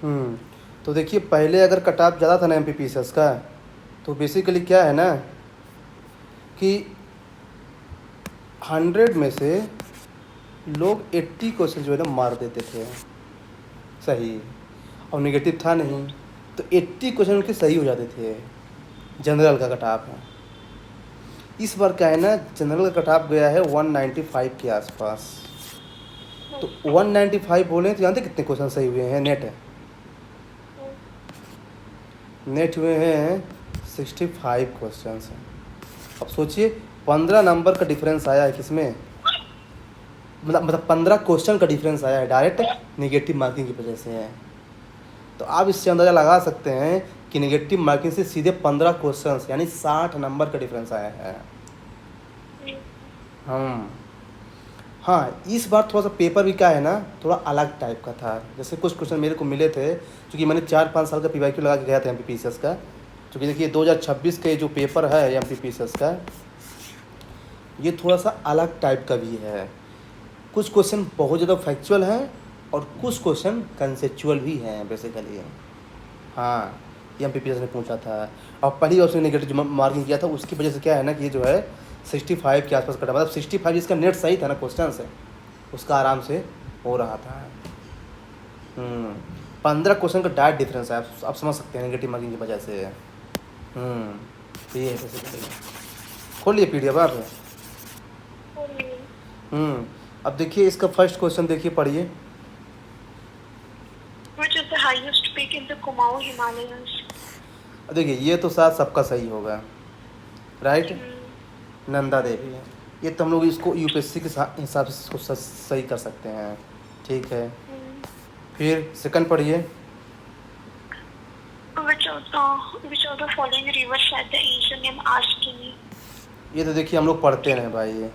हम्म तो देखिए, पहले अगर कट ऑफ ज़्यादा था ना एमपीपीएस का, तो बेसिकली क्या है ना कि 100 में से लोग 80 क्वेश्चन जो है ना मार देते थे सही, और नेगेटिव था नहीं, तो 80 क्वेश्चन उनके सही हो जाते थे। जनरल का कट ऑफ है इस बार क्या है ना, जनरल का कट ऑफ गया है 195 के आसपास। तो 195 बोले तो जानते कितने क्वेश्चन सही हुए हैं? नेट हुए हैं 65 क्वेश्चन हैं। अब सोचिए 15 नंबर का डिफरेंस आया है किसमें, मतलब 15 क्वेश्चन का डिफरेंस आया है डायरेक्ट नेगेटिव मार्किंग की वजह से है। तो आप इससे अंदाज़ा लगा सकते हैं कि नेगेटिव मार्किंग से सीधे 15 क्वेश्चन यानी 60 नंबर का डिफरेंस आया है। हम हाँ, इस बार थोड़ा सा पेपर भी क्या है ना, थोड़ा अलग टाइप का था। जैसे कुछ क्वेश्चन मेरे को मिले थे, क्योंकि मैंने 4-5 साल का पीवाईक्यू लगा के गया था एमपीपीएस का। क्योंकि देखिए 2026 के जो पेपर है एमपीपीएस का, ये थोड़ा सा अलग टाइप का भी है। कुछ क्वेश्चन बहुत ज़्यादा फैक्चुअल हैं और कुछ क्वेश्चन कंसेप्चुअल भी हैं बेसिकली। हाँ, ये एमपीपीएस ने पूछा था, और पहली बार उसने नेगेटिव मार्किंग किया था, उसकी वजह से क्या है ना कि ये जो है 65 के आसपास कटा, मतलब 65 जिसका नेट सही था ना क्वेश्चन से, उसका आराम से हो रहा था। 15 क्वेश्चन का डायरेक्ट डिफरेंस है, आप समझ सकते हैं नेगेटिव मार्किंग की वजह से। तो ये है बेसिकली। खोलिए पीडीएफ आप। अब देखिए इसका फर्स्ट क्वेश्चन देखिए, पढ़िए। Which is the highest peak in the Kumaon Himalayas? देखिए ये तो साथ सबका सही होगा, राइट। नंदा देवी है ये, तो हम लोग इसको यूपीएससी के हिसाब से इसको सही कर सकते हैं, ठीक है। फिर सेकंड पढ़िए। Which of the following rivers had the ancient name Ashkini? ये तो देखिए हम लोग पढ़ते हैं भाई, ये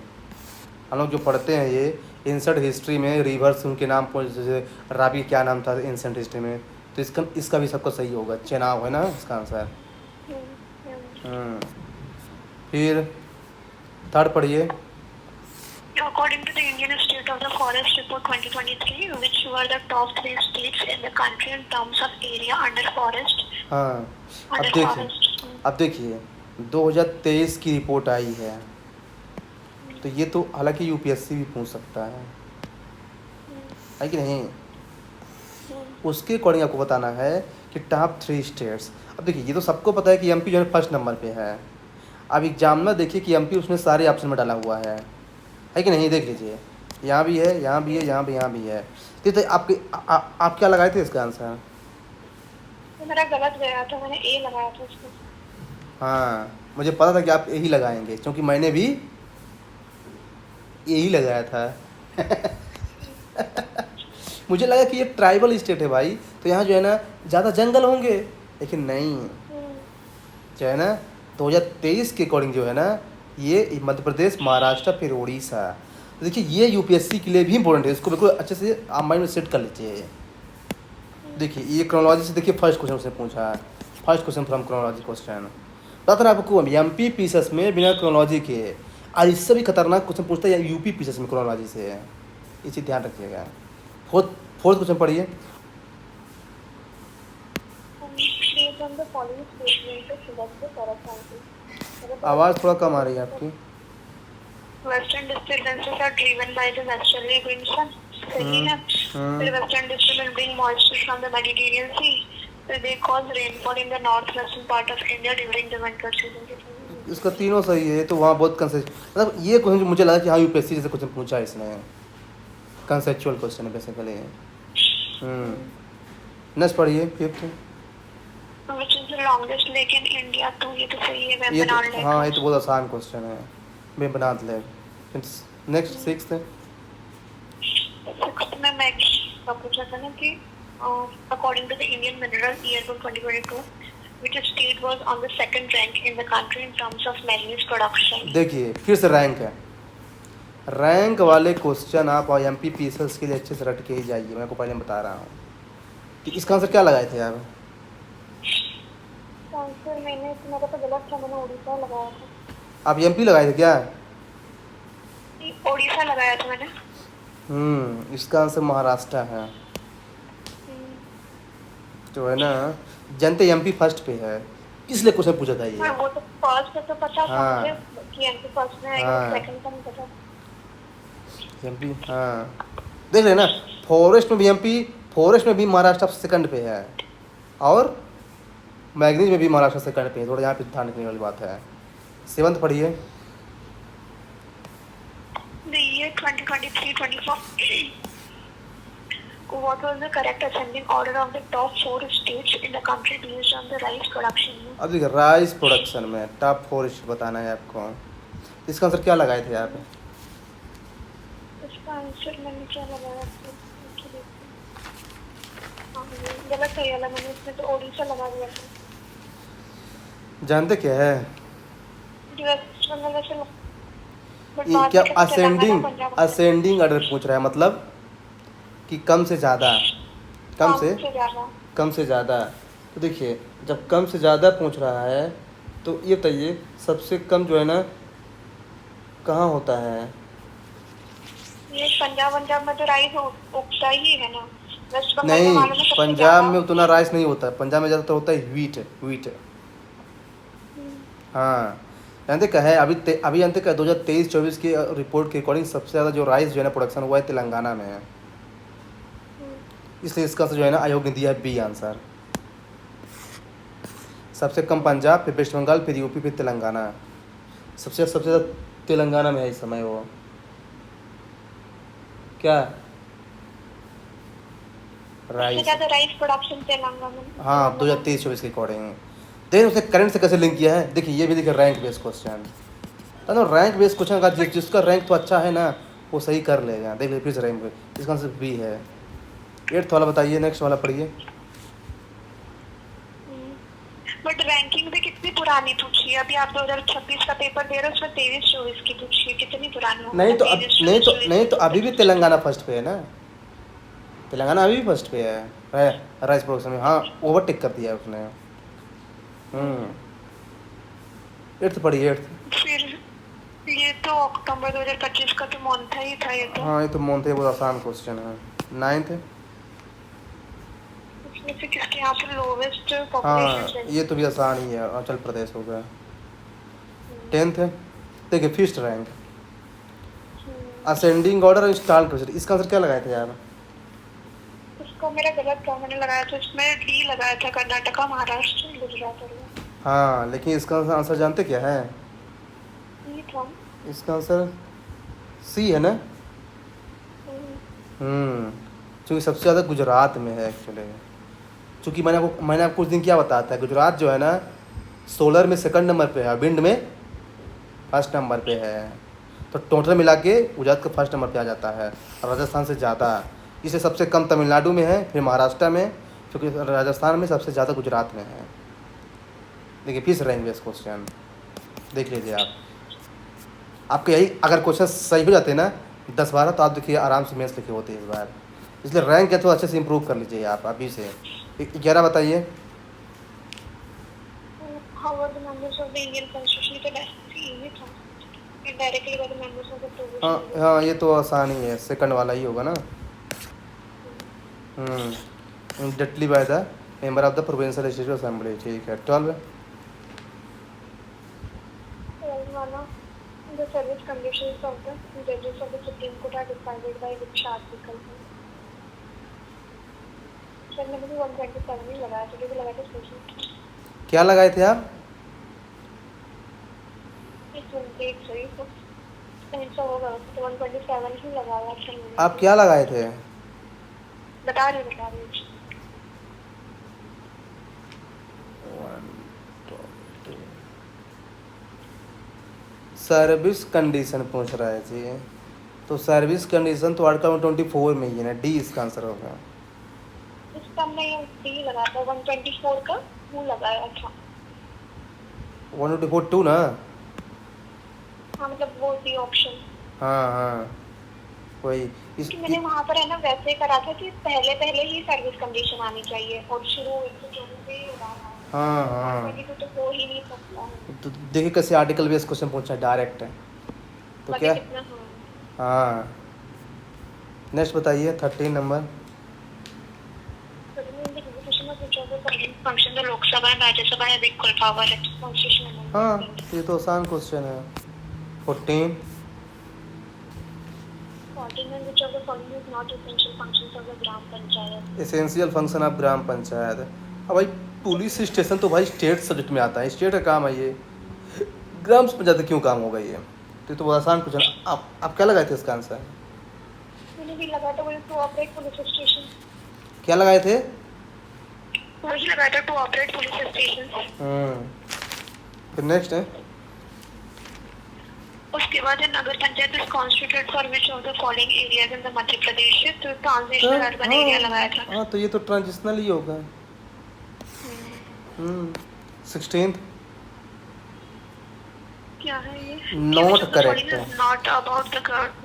हम लोग जो पढ़ते हैं ये एंशंट हिस्ट्री में रिवर्स उनके नाम पर, जैसे रावी क्या नाम था एंशंट हिस्ट्री में, तो इसका भी सबको सही होगा, चेनाब है ना इसका आंसर। फिर थर्ड पढ़िए। According to the Indian State of the Forest Report 2023, which were the top 3 states in the country in terms of area under forest? हाँ, Under forest. अब देखिए 2023 की रिपोर्ट आई है, तो ये तो हालांकि यूपीएससी भी पूछ सकता है कि नहीं। उसके अकॉर्डिंग आपको बताना है कि टॉप 3 स्टेट्स। अब देखिए ये तो सबको पता है कि एमपी जो है फर्स्ट नंबर पे है। अब एग्जाम में देखिए कि एमपी उसने सारे ऑप्शन में डाला हुआ है कि नहीं, देख लीजिए यहाँ भी है, यहाँ भी है, यहाँ भी है। तो आपके आप क्या लगाए थे इसका आंसर? तो मेरा गलत गया था, मैंने ए लगाया था उसको। हाँ, मुझे पता था कि आप यही लगाएंगे, क्योंकि मैंने भी यही लगाया था। मुझे लगा कि ये ट्राइबल स्टेट है भाई, तो यहाँ जो है ना ज़्यादा जंगल होंगे, लेकिन नहीं, जो है ना 2023 के अकॉर्डिंग जो है ना, ये मध्य प्रदेश, महाराष्ट्र, फिर उड़ीसा। तो देखिए ये यूपीएससी के लिए भी इंपॉर्टेंट है, इसको बिल्कुल अच्छे से आप माइंड में सेट कर लीजिए। देखिए ये क्रोनोलॉजी से, देखिए फर्स्ट क्वेश्चन उसने पूछा है, first question from chronology question. बता रहा आपको एमपी पीसेस में बिना क्रोनोलॉजी के, और इससे भी खतरनाक क्वेश्चन पूछता है यूपी पीसेस में क्रोनोलॉजी से है, ये चीज़ ध्यान रखिएगा। फोर्थ क्वेश्चन पढ़िए। आवाज़ थोड़ा कम आ रही है आपकी। Western disturbances are driven by the westerly winds. सही है। फिर western disturbance bring moisture from the Mediterranean Sea. So they cause rainfall in the northwestern part of India during the winter season. इसका तीनों सही है, तो वहाँ बहुत कंसेप्ट, मतलब ये क्वेश्चन मुझे लगा कि हाँ यूपीएससी जैसे क्वेश्चन पूछा है इसने, कंसेप्चुअल क्वेश्चन है बेसिकली। नेक्स्ट पढ़िए fifth. Which is the longest lake in India? तो ये तो सही है, ये तो वेम्बनाड लेक। हाँ, ये तो बहुत आसान क्वेश्चन है, Vembanad lake. Next sixth. Sixth में मैं पूछा था ना कि according to the Indian Mineral Yearbook 2022, which state was on the second rank in the country in terms of manganese production? देखिए फिर से रैंक है, रैंक वाले क्वेश्चन आप और एमपी पीएसएस के लिए अच्छे से रट के ही जाइए, मैं आपको पहले बता रहा हूँ। कि इसका आंसर क्या लगाए थे यार? आंसर मैंने, मेरा तो गलत था, मैंने उड़ीसा लगाया था। आप एमपी लगाए थे क्या? उड़ीसा लगाया था मैंने। इसका आंसर महाराष्ट्र है। जो है ना, जानते एमपी फर्स्ट पे है, इसलिए क्वेश्चन पूछा था हाँ, ये। वो तो फर्स्ट पे तो पता था हाँ। मुझे कि एमपी फर्स्ट में आएगा, हाँ सेकंड का नहीं पता। एमपी, हाँ देख रहे हैं ना, फॉरेस्ट में भी एमपी, फॉरेस्ट में भी महाराष्ट्र सेकंड पे है, और मैग्नीज में भी महाराष्ट्र सेकंड पे है। थोड़ा यहाँ पे ध्यान रखने वाली बात है। सेवंथ पढ़िए। The year 2023-24. What was the correct ascending order of the top 4 states in the country based on the rice production? अब देखिए राइस प्रोडक्शन में टॉप 4 बताना है आपको। इसका आंसर क्या लगाए थे आप? इसका आंसर मैंने क्या लगाया था? हाँ, गलत है, वाला मैंने इसमें तो ओडिशा लगा दिया था। जानते क्या है वेस्ट बंगाल से बट ये? बाद क्या में Telangana, ascending, Punjab, ascending order पूछ रहा है, मतलब कि कम से ज़्यादा, कम से ज्यादा। कम से ज़्यादा। तो देखिए जब कम से ज़्यादा पूछ रहा है तो ये बताइए सबसे कम जो है ना कहाँ होता है? ये पंजाब में तो राइस उगता ही है ना। वेस्ट बंगाल नहीं, में मालूम है सबसे पंजाब ज्यादा। में उतना राइस नहीं होता है, पंजाब में ज़्यादातर होता है व्हीट, व्हीट। हाँ जानते क्या है, अभी जानते क्या 2023-24 की रिपोर्ट के अकॉर्डिंग सबसे ज़्यादा जो राइस जो है ना प्रोडक्शन हुआ है तेलंगाना में है। इसलिए इसका जो है ना आयोग ने दिया है बी आंसर। सबसे कम पंजाब, फिर वेस्ट बंगाल, फिर यूपी, फिर तेलंगाना। सबसे ज़्यादा तेलंगाना में है इस समय वो। क्या सबसे राइस? ज्यादा राइस प्रोडक्शन तेलंगाना में। हाँ 2023-24 के अकॉर्डिंग। देखिए उसने करंट से कैसे लिंक किया है, देखिए ये भी देखिए रैंक बेस्ड क्वेश्चन। तो रैंक बेस्ड क्वेश्चन का जिसका रैंक तो अच्छा है ना वो सही कर लेगा। देख लीजिए फिर रैंक पे इसका आंसर बी है। 8th वाला बताइए, नेक्स्ट वाला पढ़िए। बट रैंकिंग भी कितनी पुरानी पूछी है? अभी आप 2026 का पेपर दे रहे हो, उसमें 23-24 की पूछी है, कितनी पुरानी हो? नहीं तो अभी भी तेलंगाना फर्स्ट पे है ना, तेलंगाना अभी भी फर्स्ट पे है राइस प्रोडक्शन में। हाँ ओवरटेक कर दिया है उसने। 8th पढ़िए, 8th। फिर ये तो अक्टूबर 2025 का तो मंथ ही था ये तो। हाँ ये तो मोन्थे बहुत आसान क्वेश्चन है। 9th, इसमें से किसके यहाँ पे लोवेस्ट हाँ पॉपुलेशन ये तो भी आसान ही है, अरुणाचल प्रदेश हो गया। 10th देखिए फिफ्थ रैंक, असेंडिंग ऑर्डर और इंस्टॉल प्रोसीजर। इसका आंसर क्या लगाए थे यार? इसको मेरा गलत था, मैंने लगाया था इसमें डी लगाया था, कर्नाटका, महाराष्ट्र, गुजरात और हाँ लेकिन इसका आंसर जानते क्या है? ये था। इसका आंसर सी है ना। क्योंकि सबसे ज़्यादा गुजरात में है एक्चुअली। क्योंकि मैंने आपको कुछ दिन क्या बताया था, गुजरात जो है ना सोलर में सेकंड नंबर पे है, विंड में फर्स्ट नंबर पे है। तो टोटल मिला के गुजरात का फर्स्ट नंबर पे आ जाता है, और राजस्थान से ज़्यादा। इसे सबसे कम तमिलनाडु में है, फिर महाराष्ट्र में, क्योंकि राजस्थान में सबसे ज़्यादा गुजरात में है। देखिए फिर रैंक बेस्ड क्वेश्चन देख लीजिए आप। आपके यही अगर क्वेश्चन सही हो जाते ना 10-12 तो आप देखिए आराम से मेंस लिखे होते हैं इस बार। इसलिए रैंक है तो अच्छे से इम्प्रूव कर लीजिए आप अभी से। 11 बताइए। How were the members of the Indian Constitution to ये था indirectly by the members of the हाँ provisional हाँ ये तो आसान ही है, सेकंड वाला ही होगा ना। Directly by the member of the provincial legislative assembly. ठीक है। 12 वाला the service conditions of the judges of the Supreme Court are decided by which article? Sir मैंने भी 127 ही लगाया था, जो लगाया था सोचिए। क्या लगाए थे आप? इस 28 सही तो ऐसा होगा तो 127 ही लगाया था मैंने। आप क्या लगाए थे? बता रही हूँ। सर्विस कंडीशन पूछ रहा है जी, तो सर्विस कंडीशन तो आर्टिकल 24 में ही है ना, डी इसका आंसर होगा। इसका मैं डी लगाया था, 124 का वो लगाया था। 124(2) ना। हाँ मतलब वो डी ऑप्शन। हाँ वही कि मैंने वहाँ पर है ना वैसे करा था कि पहले ही सर्विस कंडीशन आनी चाहिए और शुरू 124 से ही होगा। हाँ तो हो ही नहीं सकता। तो देखिए कैसे आर्टिकल बेस्ड क्वेश्चन पूछा है, डायरेक्ट है तो क्या। हाँ नेक्स्ट बताइए 13 number. in the execution of which of the following function the Lok Sabha and Rajya Sabha have equal power at constitutional amendment. हाँ ये तो आसान क्वेश्चन है। 14 14 and which of the following is not essential functions of the Gram Panchayat. Essential function of Gram Panchayat. अब भाई police station तो भाई state subject में आता है, स्टेट का काम है ये, ग्राम पंचायत क्यों काम होगा ये? तो ये तो बहुत आसान क्वेश्चन। आप क्या लगाए थे इसका आंसर? मैंने भी लगाया था वही टू ऑपरेट पुलिस स्टेशन। क्या लगाए थे? वही लगाया था टू ऑपरेट पुलिस स्टेशन। फिर नेक्स्ट है, उसके बाद है Nagar Panchayat is constituted for which of the following areas in the Madhya Pradesh. तो ट्रांजिशनल अर्बन एरिया लगाया था। हाँ तो ये तो ट्रांजिशनल ही होगा। 16 क्या है ये? नॉट करेक्ट है। Not about the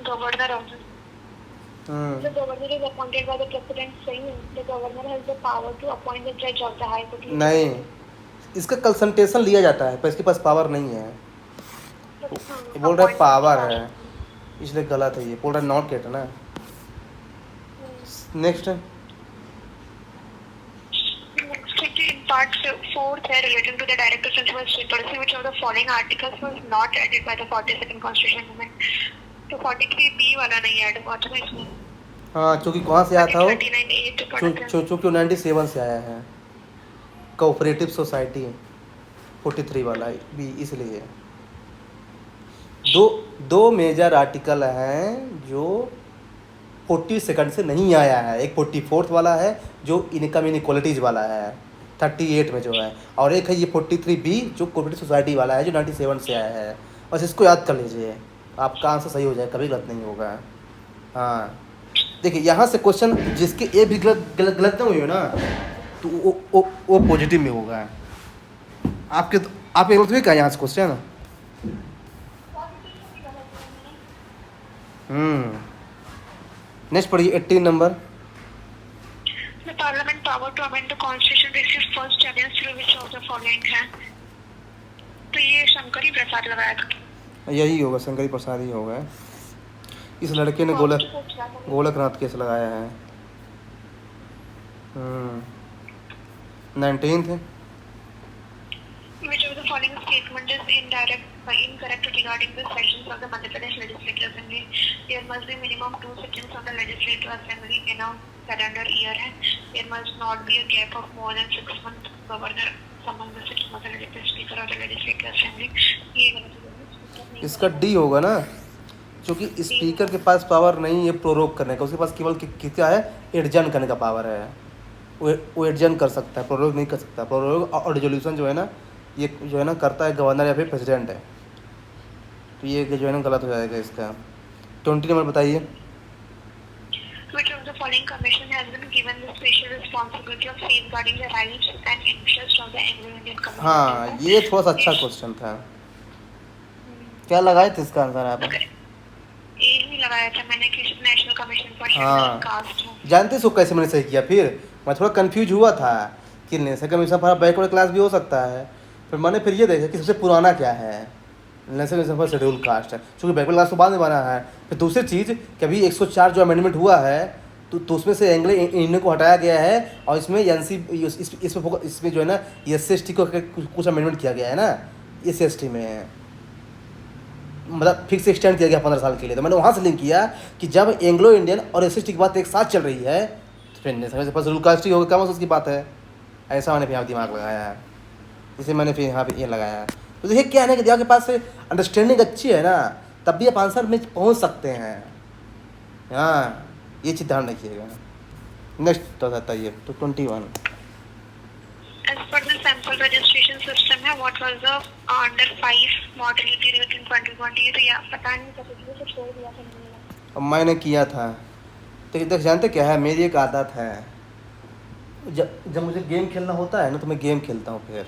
governor of the governor is appointed by the president, saying the governor has the power to appoint the judge of the high court. नहीं, इसका कंसल्टेशन लिया जाता है पर इसके पास पावर नहीं है। ये बोल रहा है पावर है, इसलिए गलत है। ये बोल रहा है नॉट गेट है ना। नेक्स्ट है, in part 4th है relating to the director principal state policy which of the following articles was not added by the 42nd constitution amendment. तो 43B वाला नहीं ऐड हुआ था इसमें। हाँ क्योंकि कहाँ से आया था वो? 39A तो चूँकि 97 से आया है, कोऑपरेटिव सोसाइटी 43 वाला भी, इसलिए दो मेजर आर्टिकल हैं जो 42nd से नहीं आया है। एक 44th वाला है जो इनकम इनइक्वालिटीज़ वाला है 38 में जो है, और एक है ये 43B जो कोऑपरेटिव सोसाइटी वाला है जो 97 से आया है। बस इसको याद कर लीजिए, आपका आंसर सही हो जाए, कभी गलत नहीं होगा। हाँ देखिए यहाँ से क्वेश्चन जिसके ए भी गलत नहीं हुई हो ना तो वो पॉजिटिव में होगा। आपके गलत हुई क्या यहाँ से क्वेश्चन? नेक्स्ट पढ़िए 18 number. The parliament power to amend the constitution receives first challenge through which of the following है? तो ये शंकरी प्रसाद लगाया था। यही होगा, शंकरी प्रसाद ही होगा। इस लड़के ने गोलकनाथ केस लगाया है। 19th है, which of the following statement is incorrect regarding the sessions of the Madhya Pradesh Legislative Assembly? There must be minimum 2 sessions of the Legislative Assembly in a calendar year है। There must not be a gap of more than 6 months governor among the sitting of the Legislative Speaker of the Legislative Assembly। ये गलत है। इसका D होगा ना, क्योंकि speaker के पास power नहीं है प्रोरोग करने का, उसके पास केवल क्या है, एडजर्न करने का पावर है। वो एडजर्न कर सकता है, प्रोरोग नहीं कर सकता। प्रोरोग और रिजोल्यूशन जो है ना, ये जो है ना करता है गवर्नर या फिर प्रेसिडेंट है। तो ये जो है ना गलत हो जाएगा इसका। 20 नंबर बताइए। Which of the following commission has been given the special responsibility of safeguarding the rights and interests of the Anglo-Indian community? हाँ ये थोड़ा सा अच्छा क्वेश्चन था। क्या लगाए थे इसका आंसर आप? ये भी लगाया था मैंने कि नेशनल कमीशन फॉर हाँ कास्ट। जानते सो कैसे मैंने सही किया? फिर मैं थोड़ा कंफ्यूज हुआ था कि national commission for backward class भी हो सकता है, फिर मैंने फिर ये देखा कि सबसे पुराना क्या है, national commission for schedule cast है, क्योंकि बैकवर्ड क्लास तो बाद में बना है। फिर दूसरी चीज़ कि अभी 104 जो अमेंडमेंट हुआ है तो उसमें से एंग्लो इंडियन को हटाया गया है और इसमें एनसी इसमें जो है ना SC/ST को कुछ अमेंडमेंट किया गया है ना, SC/ST में मतलब फिक्स एक्सटेंड किया गया 15 साल के लिए। तो मैंने वहाँ से लिंक किया कि जब एंग्लो इंडियन और SC/ST की बात एक साथ चल रही है तो फिर national commission for schedule caste ही होगा, क्या उसकी बात है। ऐसा मैंने फिर यहाँ दिमाग लगाया है, इसे मैंने फिर यहाँ पे ये लगाया है। तो देखिए क्या है कि आपके पास से अंडरस्टैंडिंग अच्छी है ना, तब भी आप आंसर में पहुँच सकते हैं। हाँ ये चीज़ ध्यान रखिएगा। नेक्स्ट तो बताइए तो 21। As per the sample registration system है, what was the under 5 mortality rate in 2020? तो यार पता नहीं था, तो छोड़ दिया था मैंने। अब मैंने किया था तो देख जानते क्या है, मेरी एक आदत है, जब मुझे गेम खेलना होता है ना तो मैं गेम खेलता हूँ। फिर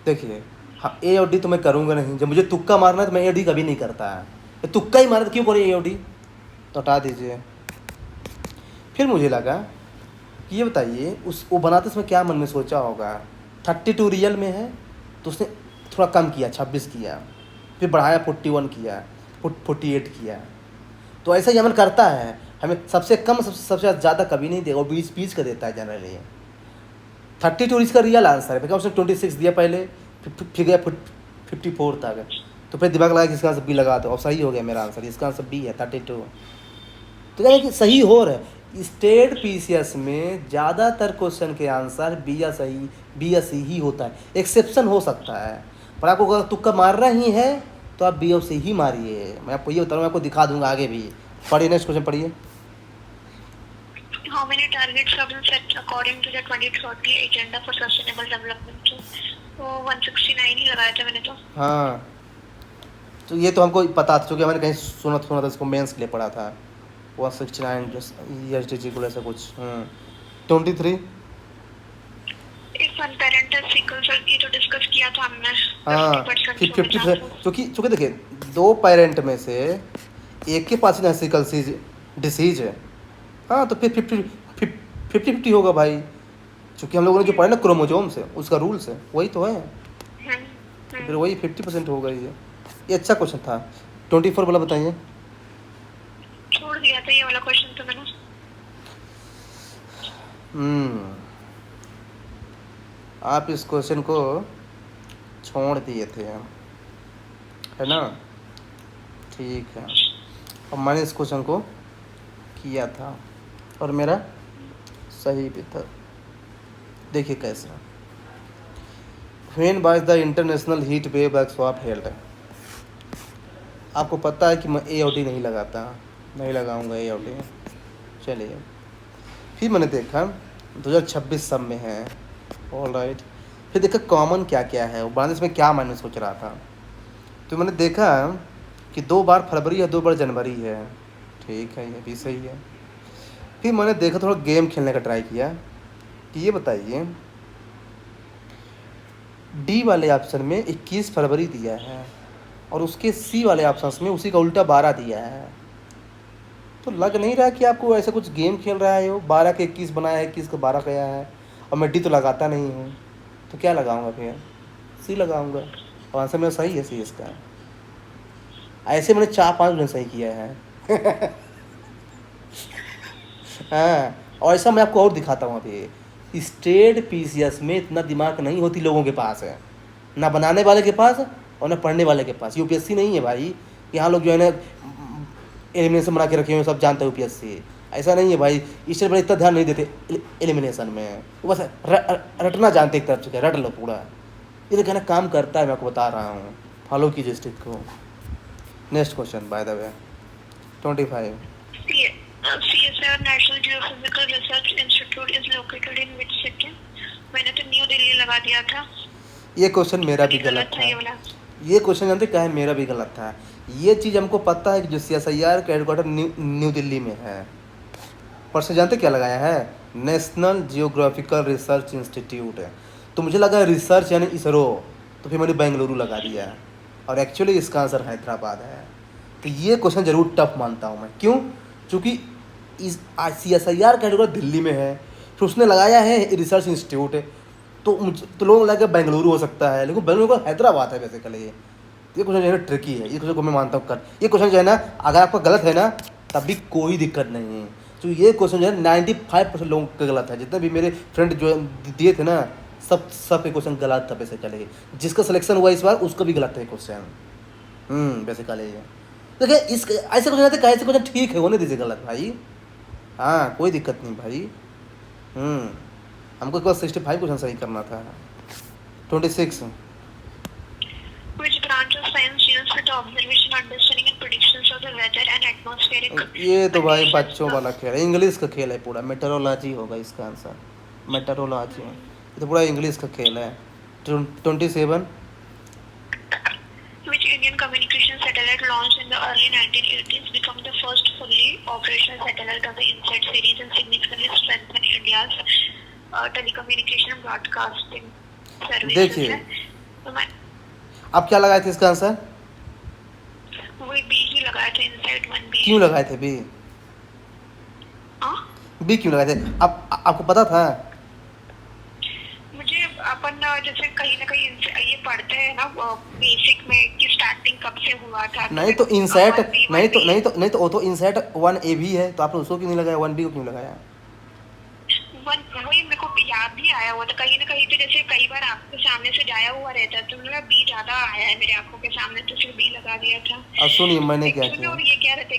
देखिए हाँ A और D तो मैं करूँगा नहीं, जब मुझे तुक्का मारना है तो मैं A D कभी नहीं करता है। तुक्का ही मारा तो क्यों करें A और D, तो हटा दीजिए। फिर मुझे लगा कि ये बताइए वो बनाते समय क्या मन में सोचा होगा। 32 रियल में है तो उसने थोड़ा कम किया, 26 किया, फिर बढ़ाया 41 किया, 48 किया। तो ऐसा ही अमल करता है, हमें सबसे कम सबसे ज़्यादा कभी नहीं देगा, वो 20 का देता है जनरली। 32 इसका रियल आंसर है, बिकॉज उसने 26 दिया पहले, फिर गया 54 तक, तो फिर दिमाग लगा कि इसका आंसर बी लगा दो और सही हो गया मेरा आंसर, इसका आंसर बी है 32। तो क्या है कि सही हो रहा है। स्टेट पीसीएस में ज़्यादातर क्वेश्चन के आंसर बी या सी ही होता है, एक्सेप्शन हो सकता है, पर आपको अगर तुक्का मारना ही है तो आप बी और सी ही मारिए। मैं आपको ये बता रहा हूँ, मैं आपको दिखा दूंगा आगे भी। पढ़िए नेक्स्ट क्वेश्चन पढ़िए। How many targets have been set according to the 2030 Agenda for Sustainable Development? तो 169 ही लगाया था मैंने तो। हाँ, तो ये तो हमको पता था, क्योंकि मैंने कहीं सुना था, इसको मेंस के लिए पढ़ा था। 169 ESDG को ऐसा कुछ। 23। एक वन पेरेंटल सिकल सेल ये तो डिस्कस किया था हमने। हाँ 50% 50%, क्योंकि देखिए 2 पेरेंट में से एक के पास सिकल डिसीज है, हाँ तो फिर 50-50 होगा भाई, क्योंकि हम लोगों ने जो पढ़ा ना क्रोमोजोम से, उसका रूल से वही तो है, तो फिर वही 50% होगा। ये अच्छा क्वेश्चन था। 24 वाला बताइए। छोड़ दिया था ये वाला क्वेश्चन तो मैंने। आप इस क्वेश्चन को छोड़ दिए थे, है ना, ठीक है। और मैंने इस क्वेश्चन को किया था और मेरा सही भी था। देखिए कैसे। When was the international heat wave workshop held. आपको पता है कि मैं ए और डी नहीं लगाता, नहीं लगाऊंगा ए और डी। चलिए, फिर मैंने देखा 2026 सब में है, ऑल राइट। फिर देखा कॉमन क्या क्या है, वो इसमें क्या मैंने सोच रहा था, तो मैंने देखा कि 2 बार फरवरी है, 2 बार जनवरी है, ठीक है, ये भी सही है। फिर मैंने देखा थोड़ा गेम खेलने का ट्राई किया कि ये बताइए डी वाले ऑप्शन में 21 फरवरी दिया है और उसके सी वाले ऑप्शन में उसी का उल्टा 12 दिया है, तो लग नहीं रहा कि आपको ऐसा कुछ गेम खेल रहा है। वो 12 के 21 बनाया है, 21 का 12 गया है, और मैं डी तो लगाता नहीं हूँ, तो क्या लगाऊंगा फिर, सी लगाऊंगा, और आंसर मेरा सही है सी इसका। ऐसे मैंने 4-5 दिन सही किया है। हाँ, और ऐसा मैं आपको और दिखाता हूँ। अभी स्टेट पीसीएस में इतना दिमाग नहीं होती लोगों के पास है, ना बनाने वाले के पास और ना पढ़ने वाले के पास। यूपीएससी नहीं है भाई, यहाँ लोग जो है ना एलिमिनेशन बना के रखे हुए, सब जानते हैं यूपीएससी। ऐसा नहीं है भाई, स्टेट पर इतना ध्यान नहीं देते एलिमिनेशन में, वो बस रटना जानते एक तरफ से, रट लो पूरा। ये तो कहना काम करता है, मैं आपको बता रहा हूँ, फॉलो कीजिए स्टेट को। Next question by the way 25। CSIR national geophysical research institute is located in which city? मैंने तो न्यू दिल्ली लगा दिया था। ये क्वेश्चन मेरा भी गलत था। ये क्वेश्चन जानते क्या है, मेरा भी गलत था। ये चीज़ हमको पता है कि जो CSIR का हेडक्वार्टर न्यू दिल्ली में है, पर से जानते क्या लगाया है, नेशनल जियोग्राफिकल रिसर्च इंस्टीट्यूट है। तो मुझे लगा रिसर्च यानी इसरो, तो फिर मैंने बेंगलुरु लगा दिया, और एक्चुअली इसका आंसर हैदराबाद है। तो ये क्वेश्चन ज़रूर टफ मानता हूँ मैं, क्यों, क्योंकि इस CSIR का हेडक्वार्टर दिल्ली में है, फिर उसने लगाया है रिसर्च इंस्टीट्यूट है, तो मुझे तो लोगों को लगा बेंगलुरु हो सकता है, लेकिन बेंगलुरु का हैदराबाद है बेसिकली। ये क्वेश्चन जो है ट्रिकी है, ये क्वेश्चन को मैं मानता हूँ कर, ये क्वेश्चन जो है ना, अगर आपका गलत है ना तब भी कोई दिक्कत नहीं है। तो ये क्वेश्चन जो है 95% लोगों का गलत है। जितने भी मेरे फ्रेंड जो दिए थे ना, सब के क्वेश्चन गलत था बेसिकली। जिसका सिलेक्शन हुआ इस बार उसका भी गलत है क्वेश्चन। बेसिकली देखिए इस ऐसे क्वेश्चन आते, कैसे क्वेश्चन ठीक है, होने दीजिए गलत भाई, हाँ कोई दिक्कत नहीं भाई। हमको एक बार 65 क्वेश्चन सही करना था। 26। Which branch of science deals with the observation, understanding and predictions of the weather and atmospheric? ये तो भाई बच्चों वाला खेल है, इंग्लिश का खेल है पूरा, मेट्रोलॉजी होगा इसका आंसर, मेट्रोलॉजी। ये तो पूरा इंग्लिश का खेल है। 27। Which Indian communication satellite launched in the early 1980s become the first fully operational satellite of the INSAT series and significantly strengthen India's telecommunication and broadcasting services? देखिए आप क्या लगाए थे इसका आंसर? वही बी ही लगाया था, INSAT 1B। क्यों लगाए थे बी? बी क्यों लगाए थे? आपको पता था? मुझे अपन जैसे कहीं ना कहीं ये पढ़ते हैं ना बेसिक में कि स्टार्टिंग कब से हुआ था। नहीं तो INSAT नहीं तो वो तो INSAT 1A भी है, तो आपने उसको क्यों नहीं लगाया, 1B को क्यों लगाया? वही मेरे को याद भी आया हुआ था कहीं ना कहीं पे, जैसे कई बार आपके सामने से जाया हुआ रहता है तो मेरा बी ज्यादा आया है मेरे आंखों के सामने, तो फिर बी लगा दिया था। अब सुनिए मैंने क्या एक्चुअली किया। और ये कह रहे थे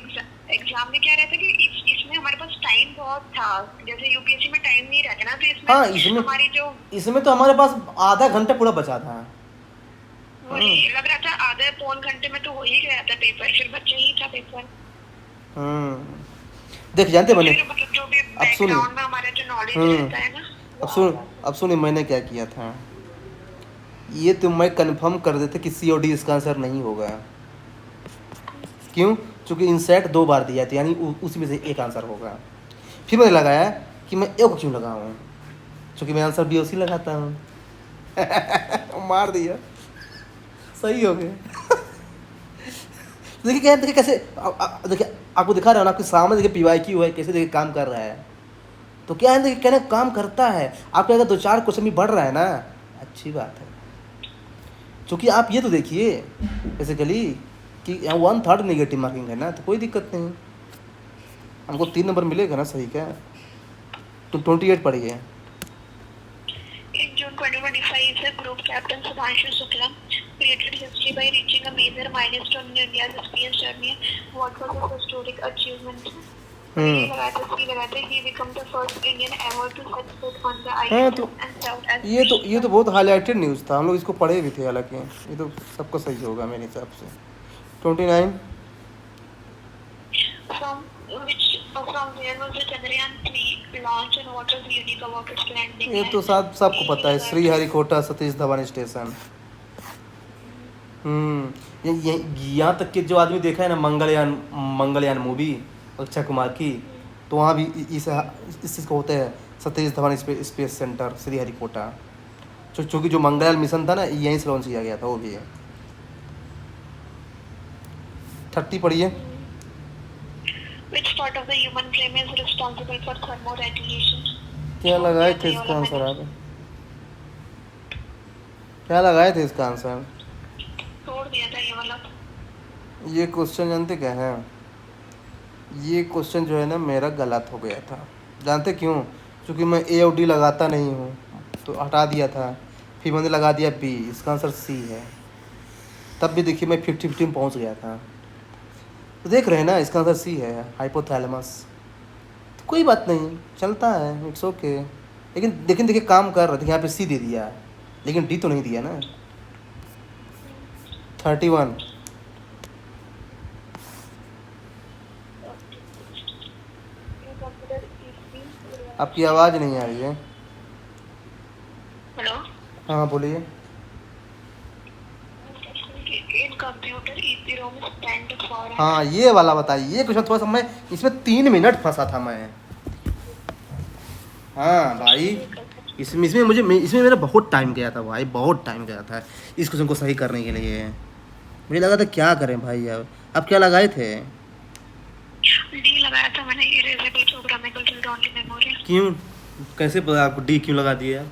एग्जाम में, कह रहे थे कि इसमें हमारे पास टाइम बहुत था, जैसे यूपीएससी में टाइम नहीं रहता ना, तो इसमें हाँ इसमें हमारी जो इसमें तो हमारे पास आधा घंटा पूरा बचा था। वही लग रहा था आधे पौन घंटे में तो हो ही गया था पेपर, फिर बच्चे ही था पेपर। देख जानते मैंने, फिर मतलब जो भी अब सुनिए बैकग्राउंड में हमारा जो नॉलेज रहता है ना अब सुनिए मैंने क्या किया था। ये तो मैं कंफर्म कर देते कि सीओडी इसका आंसर नहीं होगा। क्यों? क्योंकि इंसेट 2 बार दिया था, यानी उसी में से एक आंसर होगा। फिर मैंने लगाया कि मैं एक क्यों लगाऊं, क्योंकि मैं आंसर बी उसी लगाता हूँ। मार दिया, सही हो गया। देखिए क्या, देखिए कैसे, देखिए आपको दिखा रहा हूँ ना, आपके सामने देखिए पीवाईक्यू है, कैसे देखिए काम कर रहा है। तो क्या है, देखिए कहने काम करता है। आपके अगर 2-4 क्वेश्चन भी बढ़ रहा है ना, अच्छी बात है। क्योंकि आप ये तो देखिए बेसिकली कि 1/3 नेगेटिव मार्किंग है ना, तो कोई दिक्कत नहीं, हमको 3 नंबर मिलेगा ना, सही क्या। तो 28 पढ़िए। In June 2025, the group captain Sudhanshu Shukla created history by reaching a major milestone in India's space journey. What was his historic achievement? He became the first Indian ever to set foot on the हाँ ISS तो and served as ये तो बहुत highlighted news था, हम लोग इसको पढ़े भी थे। हालांकि ये तो सबको सही होगा मेरे हिसाब से। 29 from where was the Chandrayaan 3 launch and what was the unique about its landing? ये तो सबको पता है, श्रीहरिकोटा सतीश धवन स्टेशन। यहाँ तक कि जो आदमी देखा है ना मंगलयान मूवी अक्षय कुमार की, तो वहाँ भी इस चीज़ को होता है सतीश धवन स्पेस सेंटर श्रीहरिकोटा। चूँकि जो मंगलयान मिशन था ना, यहीं से लॉन्च किया गया था, वो भी है। 30 पढ़िए। Which part of the human frame is responsible for thermoregulation? क्या लगाए थे इसका आंसर आप? क्या लगाए थे इसका आंसर? छोड़ दिया था ये वाला। ये क्वेश्चन जानते क्या है? ये क्वेश्चन जो है ना मेरा गलत हो गया था। जानते क्यों? क्योंकि मैं ए और डी लगाता नहीं हूँ, तो हटा दिया था। फिर मैंने लगा दिया बी, इसका आंसर सी है। तब भी देखिए मैं 50-50 पहुँच गया था। तो देख रहे हैं ना, इसका आंसर सी है, हाइपोथैलेमस। तो कोई बात नहीं, चलता है, इट्स ओके। लेकिन देखिए काम कर रहा था, यहाँ पे सी दे दिया, लेकिन डी तो नहीं दिया ना। 31 आपकी आवाज़ नहीं आ रही है। हेलो, हाँ बोलिए। इन कंप्यूटर EPROM stand for? हाँ ये वाला बताइए, ये क्वेश्चन थोड़ा सा मैं इसमें 3 मिनट फंसा था मैं। हाँ भाई, इसमें मेरा बहुत टाइम गया था भाई, बहुत टाइम गया था इस क्वेश्चन को सही करने के लिए। मुझे लगा था क्या करें भाई। अब क्या लगाए थे? डी लगाया था मैंने, erasable programmable read only memory. क्यों? कैसे पता आपको डी क्यों लगा दिया?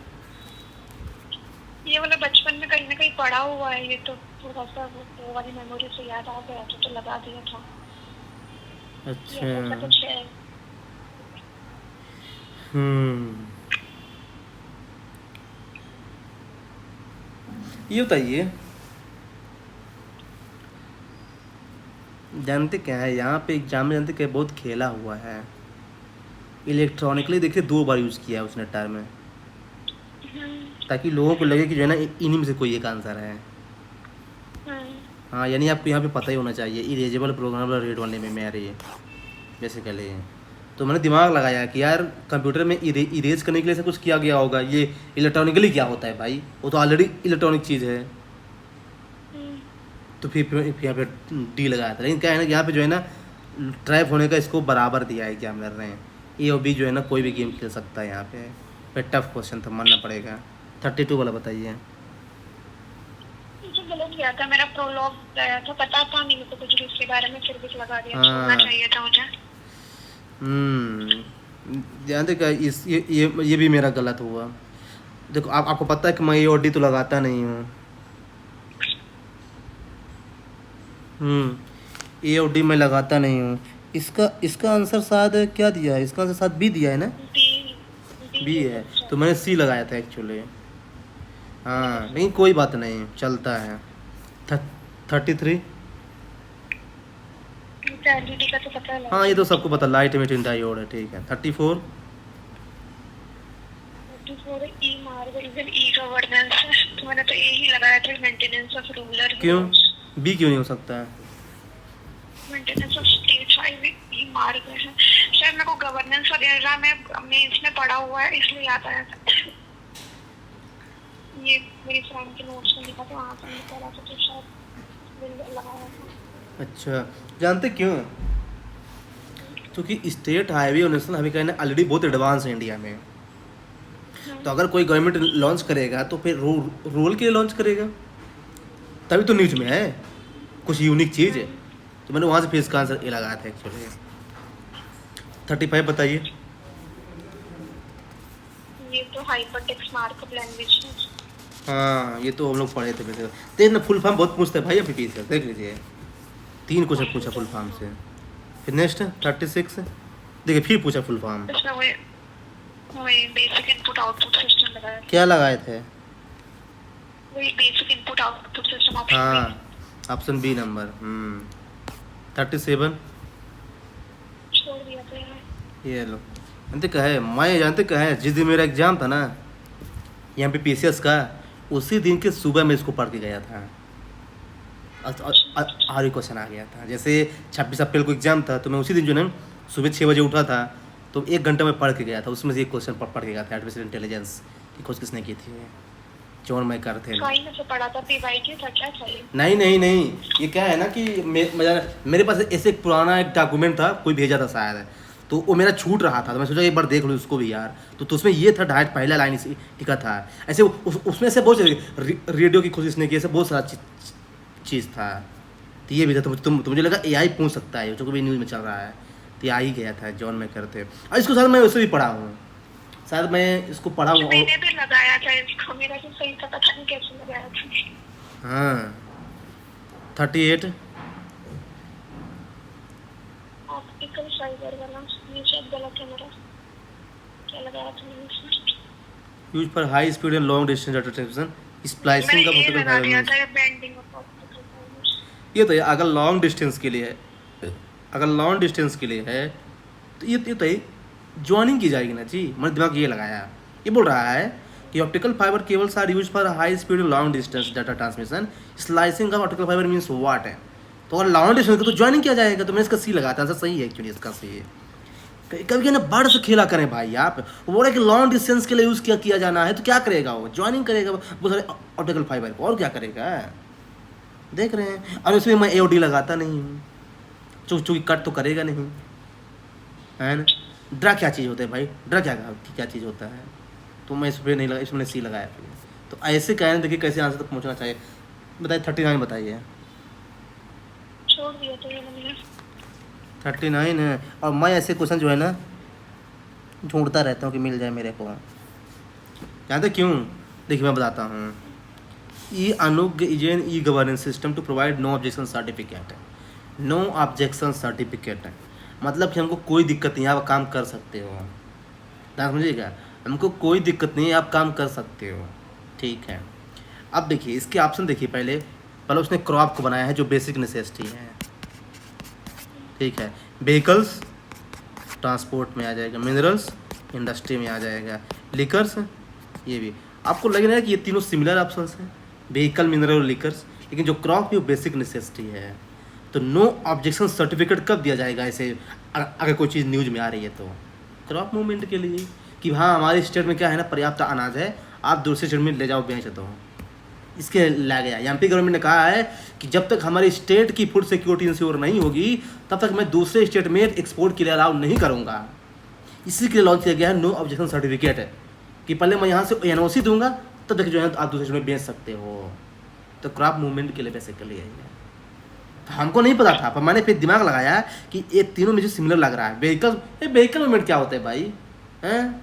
ये वाला बचपन में कहीं ना कहीं पढ़ा हुआ है, ये तो थोड़ा सा वो वाली मेमोरी से याद आ गया तो लगा दिया था। अच्छा। कुछ है। ये बताइए, जानते क्या है यहाँ पे एग्जाम में, जानते क्या बहुत खेला हुआ है। इलेक्ट्रॉनिकली देखिए 2 बार यूज़ किया है उसने टाइम में, ताकि लोगों को लगे कि जो है ना इन्हीं में से कोई एक आंसर है। हाँ यानी आपको यहाँ पे पता ही होना चाहिए, erasable programmable read only memory basically. तो मैंने दिमाग लगाया कि यार कंप्यूटर में इरेज करने के लिए ऐसा कुछ किया गया होगा। ये इलेक्ट्रॉनिकली क्या होता है भाई, वो तो ऑलरेडी इलेक्ट्रॉनिक चीज़ है। तो फिर यहाँ पे डी लगाया था। लेकिन क्या है ना, यहाँ पे जो है ना ट्रैप होने का इसको बराबर दिया है एग्जामिनर ने। ए और बी जो है ना कोई भी गेम खेल सकता है यहाँ पे टफ क्वेश्चन था, मानना पड़ेगा। 32 वाला बताइए। गलत गया था, मेरा प्रोलॉग गया था, पता था नहीं मुझे कुछ इसके बारे में, फिर भी लगा दिया। छोड़ना चाहिए था मुझे। जानते क्या, ये भी मेरा गलत हुआ। देखो आपको पता है कि मैं ए और डी तो लगाता नहीं हूँ। ए और डी मैं लगाता नहीं हूँ। इसका आंसर शायद क्या दिया है? इसका आंसर शायद बी दिया है ना। बी है, तो मैंने सी लगाया था एक्चुअली। हाँ नहीं कोई बात नहीं, चलता है। 33। एलईडी का तो पता है। हाँ ये तो सबको पता, लाइट इमिटिंग डायोड है, ठीक है। 34। 34 ई मार्ग इवन ई गवर्नेंस है, तो मैंने तो यही लगाया था, मेंटेनेंस ऑफ रूरल। क्यों बी क्यों नहीं हो सकता है? मेंटेनेंस ऑफ स्टेट हाईवे ई मार्ग है शायद, मेरे को गवर्नेंस वगैरह में इसमें पढ़ा हुआ है इसलिए याद आया था। ये मेरी फ्रेंड के नोट्स में लिखा था, वहाँ से मैंने पढ़ा था, तो शायद लगाया था। अच्छा जानते क्यों? क्योंकि स्टेट हाईवे और नेशनल हाईवे का ऑलरेडी बहुत एडवांस है इंडिया में। तो अगर कोई गवर्नमेंट लॉन्च करेगा तो फिर रूरल के लिए लॉन्च करेगा, तभी तो न्यूज में है, कुछ यूनिक चीज़ है। तो मैंने वहाँ से फिर इसका आंसर ए लगाया था एक्चुअली। 35 बताइए। ये तो हाइपरटेक्स्ट मार्कअप लैंग्वेज है। हाँ ये तो हम लोग पढ़े थे वैसे। तेज ना फुल फॉर्म बहुत पूछते हैं भाई अभी पीछे, देख लीजिए 3 क्वेश्चन पूछा फुल फॉर्म से। फिर नेक्स्ट 36 देखिए फिर पूछा फुल फॉर्म। इसमें वही बेसिक इनपुट आउटपुट सिस्टम लगाया था। क्या लगाए थे? वही basic input output system option. हाँ ऑप्शन बी नंबर। 37 छोड़ दिया था यार। ये लो। जानते क्या है, मैं जानते क्या है, जिस दिन मेरा एग्जाम था ना यहाँ पे पीसीएस का, उसी दिन के सुबह में इसको पढ़ के गया था और क्वेश्चन आ गया था। जैसे 26 अप्रैल को एग्जाम था, तो मैं उसी दिन जो ना सुबह 6 बजे उठा था, तो 1 घंटा में पढ़ के गया था। उसमें से एक क्वेश्चन पढ़ के गया था, आर्टिफिशियल इंटेलिजेंस की खोज किसने की थी, जॉन मैकर थे। में से पढ़ा था, पीवाईक्यू था क्या चाहिए? नहीं ये क्या है ना कि मेरे पास ऐसे एक पुराना एक डॉक्यूमेंट था, कोई भेजा था शायद, तो वो मेरा छूट रहा था, तो मैं सोचा एक बार देख लूँ उसको भी यार। तो उसमें ये था डायरेक्ट पहला लाइन इसी लिखा था। ऐसे उसमें से बहुत रेडियो की खोज इसने की, ऐसे बहुत सारा चीज़ था। तो ये भी था, तो मुझे लगा एआई पूछ सकता है, जो भी न्यूज़ में चल रहा है, तो आ ही गया था, जॉन मैकर थे। और इसको शायद मैं वैसे भी पढ़ा हूँ, शायद मैं इसको पढ़ा हूँ। मैंने भी लगाया था इसको, मेरा तो सही था, पता नहीं कैसे लगाया था। हाँ 38 ऑप्टिकल फाइबर वाला, ये शायद गलत है मेरा, क्या लगाया था मैंने इसमें? Use for high speed and long distance data transmission, splicing का ऑप्टिकल लगा दिया फाइबर। था बेंडिंग ऑफ ऑप्टिकल फाइबर्स। ये तो है, अगर लॉन्ग डिस्टेंस के लिए है, अगर लॉन्ग डिस्टेंस के लिए है तो ये तो ज्वाइनिंग की जाएगी ना जी। मैंने दिमाग ये लगाया, ये बोल रहा है कि optical fibre cables are use for high speed and long distance data transmission, slicing of optical fibre means what है। तो अगर लॉन्ग डिस्टेंस का तो ज्वाइनिंग किया जाएगा, तो मैंने इसका सी लगाया था, आंसर सही है एक्चुअली इसका सी है। कभी ना बर्ड से खेला करें भाई आप, वो बोल रहे कि लॉन्ग डिस्टेंस के लिए यूज़ किया जाना है, तो क्या करेगा वो, ज्वाइनिंग करेगा वो सारे ऑप्टिकल फाइबर को, और क्या करेगा, देख रहे हैं। और उसमें मैं एओडी लगाता नहीं हूँ, चूँकि कट तो करेगा नहीं, है ना। ड्रा क्या चीज़ होता है भाई, ड्रा क्या चीज़ होता है, तो मैं इस पर नहीं लगा, इसमें सी लगाया फिर। तो ऐसे कहना देखिए कैसे आंसर तक पहुँचना चाहिए। बताइए 39 बताइए। छोड़ दिया तो ये मैंने। 39 है, और मैं ऐसे क्वेश्चन जो है ना ढूंढता रहता हूँ कि मिल जाए मेरे को। जानते क्यों? देखिए मैं बताता हूँ। E Anugya is an e governance system to provide no objection certificate. No objection certificate मतलब कि हमको कोई दिक्कत नहीं है, आप काम कर सकते हो। ध्यान समझिएगा, हमको कोई दिक्कत नहीं है, आप काम कर सकते हो, ठीक है। अब देखिए इसके ऑप्शन देखिए, पहले उसने क्रॉप को बनाया है जो बेसिक नेसेसिटी है, ठीक है। व्हीकल्स ट्रांसपोर्ट में आ जाएगा, मिनरल्स इंडस्ट्री में आ जाएगा, लिकर्स ये भी। आपको लग रहा है कि ये तीनों सिमिलर ऑप्शंस हैं, व्हीकल, मिनरल और लिकर्स, लेकिन जो क्रॉप है वो बेसिक नेसेसिटी है। तो नो ऑब्जेक्शन सर्टिफिकेट कब दिया जाएगा ऐसे, अगर कोई चीज़ न्यूज में आ रही है तो क्रॉप मूवमेंट के लिए, कि हाँ हमारे स्टेट में क्या है ना, पर्याप्त अनाज है, आप दूसरे स्टेट में ले जाओ बेच दो, इसके ला गया। एमपी गवर्नमेंट ने कहा है कि जब तक हमारी स्टेट की फूड सिक्योरिटी इंश्योर नहीं होगी तब तक मैं दूसरे स्टेट में एक्सपोर्ट के लिए अलाउ नहीं करूँगा। इसी के लिए लॉन्च किया गया है नो ऑब्जेक्शन सर्टिफिकेट है, कि पहले मैं यहाँ से एनओसी दूंगा तब तक जो है आप दूसरे स्टेट में बेच सकते हो। तो क्रॉप मूवमेंट के लिए बेसिकली है। तो हमको नहीं पता था, पर मैंने फिर दिमाग लगाया कि ये तीनों में जो सिमिलर लग रहा है। व्हीकल मूवमेंट क्या होता है भाई, हैं?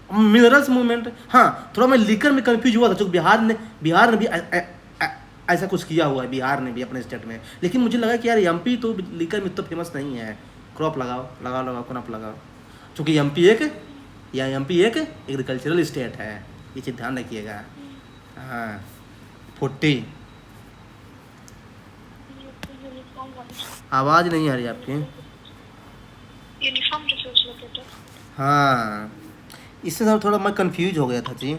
मिनरल्स मूवमेंट, हाँ थोड़ा मैं लीकर में कंफ्यूज हुआ था, क्योंकि बिहार ने भी ऐसा कुछ किया हुआ है, बिहार ने भी अपने स्टेट में। लेकिन मुझे लगा कि यार एमपी तो लीकर में तो फेमस नहीं है, क्रॉप लगाओ क्रॉप लगाओ, चूँकि एमपी एक या एमपी एक एग्रीकल्चरल स्टेट है, ये चीज़ ध्यान रखिएगा। हाँ 40। यूनिफॉर्म आवाज़ नहीं आ रही आपकी। Uniform resource locator. हाँ इससे सर थोड़ा मैं कंफ्यूज हो गया था जी,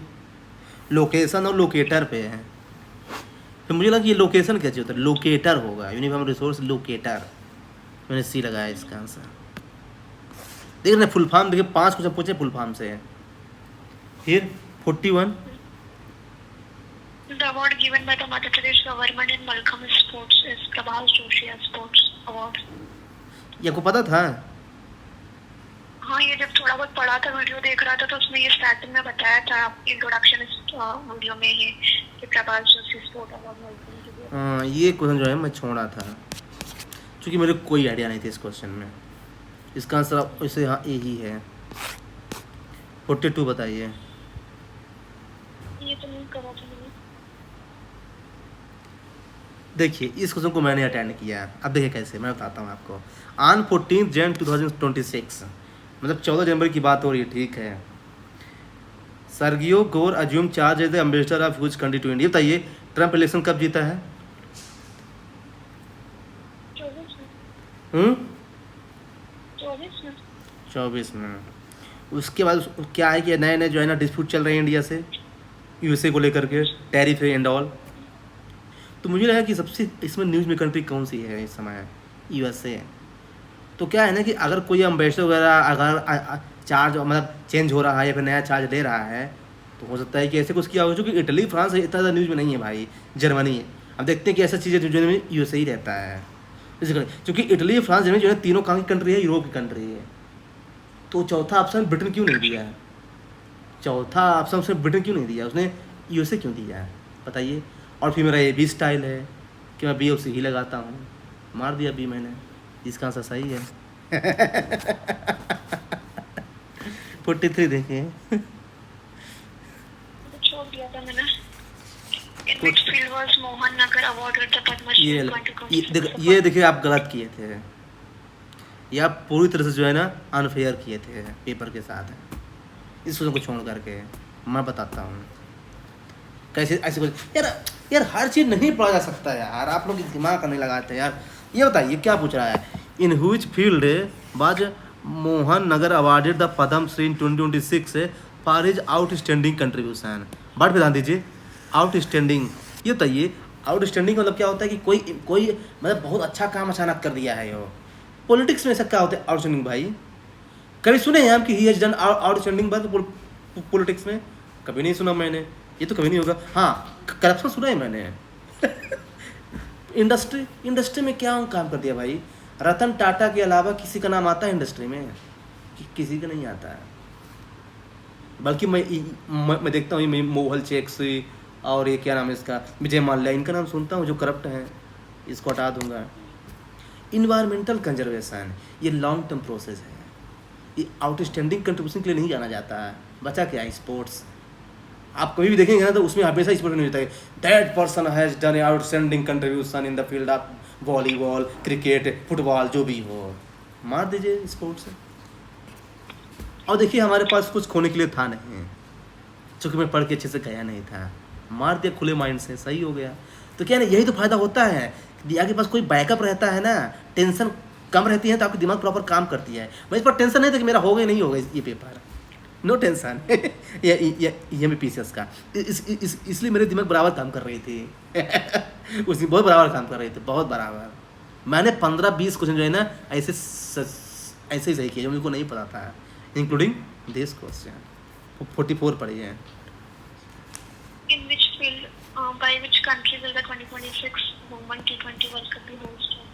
लोकेशन और लोकेटर पे है, तो मुझे लगा ये लोकेशन कैसे होता है, लोकेटर होगा, यूनिफॉर्म रिसोर्स लोकेटर, मैंने सी लगाया इसका आंसर। देख रहे फुल फॉर्म देखिए, 5 क्वेश्चन पूछे फुल फॉर्म से है। फिर 41 The award given by the Madhya Pradesh government in Malkham Sports is Prabhas Joshi Sports Award. ये आपको पता था? हाँ, ये जब थोड़ा बहुत पढ़ा था, वीडियो देख रहा था, तो उसमें ये स्टार्टिंग में बताया था इंट्रोडक्शन वीडियो में ही कि प्रभास जोशी स्पोर्ट अवार्ड मिलते हैं। हाँ ये क्वेश्चन जो है मैं छोड़ा था, क्योंकि मेरे को कोई आइडिया नहीं थी इस क्वेश्चन में। इसका आंसर वैसे हाँ यही है। 42 बताइए। ये तो नहीं करा था मैंने। देखिए इस क्वेश्चन को मैंने अटेंड किया, अब देखिए कैसे, मैं बताता हूँ आपको। ऑन 14 जन 2026, मतलब 14 जनवरी की बात हो रही है, ठीक है। Sergio Gor assume charge as the ambassador of which country to India. बताइए ट्रम्प इलेक्शन कब जीता है? 24 में। उसके बाद क्या है कि नए नए जो है ना डिस्प्यूट चल रहे हैं इंडिया से, यूएसए को लेकर के, टैरिफ एंड ऑल। तो मुझे लगा कि सबसे इसमें न्यूज़ में कंट्री कौन सी है इस समय, यूएसए। तो क्या है ना कि अगर कोई एम्बेसडर वगैरह अगर चार्ज मतलब चेंज हो रहा है या फिर नया चार्ज ले रहा है, तो हो सकता है कि ऐसे कुछ किया हो, क्योंकि इटली फ्रांस इतना ज़्यादा न्यूज़ में नहीं है भाई, जर्मनी है। अब देखते हैं कि ऐसा चीज़ें जो में यूएसए ही रहता है, क्योंकि इटली फ्रांस जर्मनी जो है तीनों कहाँ की कंट्री है, यूरोप की कंट्री है। तो चौथा ऑप्शन ब्रिटेन क्यों नहीं दिया है? चौथा ऑप्शन उसने ब्रिटेन क्यों नहीं दिया, उसने यूएसए क्यों दिया है बताइए। और फिर मेरा ये बी स्टाइल है कि मैं बी और सी ही लगाता हूँ, मार दिया बी मैंने, इसका आंसर सही है। 43 देखिए। छोड़ दिया था मैंने। In which field was Mohan Nagar award with the Padma Shri 2026? ये देखिए आप गलत किए थे, ये आप पूरी तरह से जो है ना अनफेयर किए थे पेपर के साथ। इस क्वेश्चन को छोड़ करके मैं बताता हूँ कैसे ऐसे कुछ। यार हर चीज़ नहीं पढ़ा जा सकता यार, आप लोग दिमाग नहीं लगाते यार। ये बताइए क्या पूछ रहा है, in which field was Mohan Nagar awarded the Padma Shri in 2026 for his outstanding contribution. Word पे ध्यान दीजिए, आउटस्टैंडिंग। ये बताइए आउटस्टैंडिंग मतलब क्या होता है कि कोई मतलब बहुत अच्छा काम अचानक कर दिया है। यो पॉलिटिक्स में ऐसा क्या होता है आउटस्टैंडिंग भाई? कभी सुने हैं हम कि he has done outstanding work politics में? कभी नहीं सुना मैंने, ये तो कभी नहीं होगा। हाँ करप्शन सुना है मैंने। इंडस्ट्री में क्या काम कर दिया भाई? रतन टाटा के अलावा किसी का नाम आता है इंडस्ट्री में? किसी का नहीं आता है। बल्कि मैं देखता हूँ ये मोहल चेक्स और ये क्या नाम है इसका, विजय माल्या, इनका नाम सुनता हूँ जो करप्ट हैं, इसको हटा दूंगा। इन्वायरमेंटल कंजर्वेशन ये लॉन्ग टर्म प्रोसेस है, ये आउटस्टैंडिंग कंट्रीब्यूशन के लिए नहीं जाना जाता है। बचा क्या है? स्पोर्ट्स। आप कभी भी देखेंगे ना तो उसमें हमेशा स्पोर्ट नहीं होता है, that person has done outstanding contribution in the field of volleyball, cricket, football, जो भी हो, मार दीजिए स्पोर्ट्स। और देखिए हमारे पास कुछ खोने के लिए था नहीं, चूँकि मैं पढ़ के अच्छे से गया नहीं था, मार दिया खुले माइंड से, सही हो गया। तो क्या नहीं, यही तो फ़ायदा होता है, आपके पास कोई बैकअप रहता है ना, टेंशन कम रहती है तो आपकी दिमाग प्रॉपर काम करती है। मैं इस पर टेंशन नहीं था कि मेरा होगा नहीं होगा ये पेपर, नो टेंशन। ये मैं पीसीएस का इसलिए मेरे दिमाग बराबर काम कर रही थी। उसमें बहुत बराबर काम कर रही थी, बहुत बराबर। मैंने 15-20 क्वेश्चन जो है ना ऐसे ही सही किया जो मुझको नहीं पता था, इंक्लूडिंग दिस क्वेश्चन। 44 पढ़ी है। In which field, by which country will the 2026 Women T20 World Cup be hosted?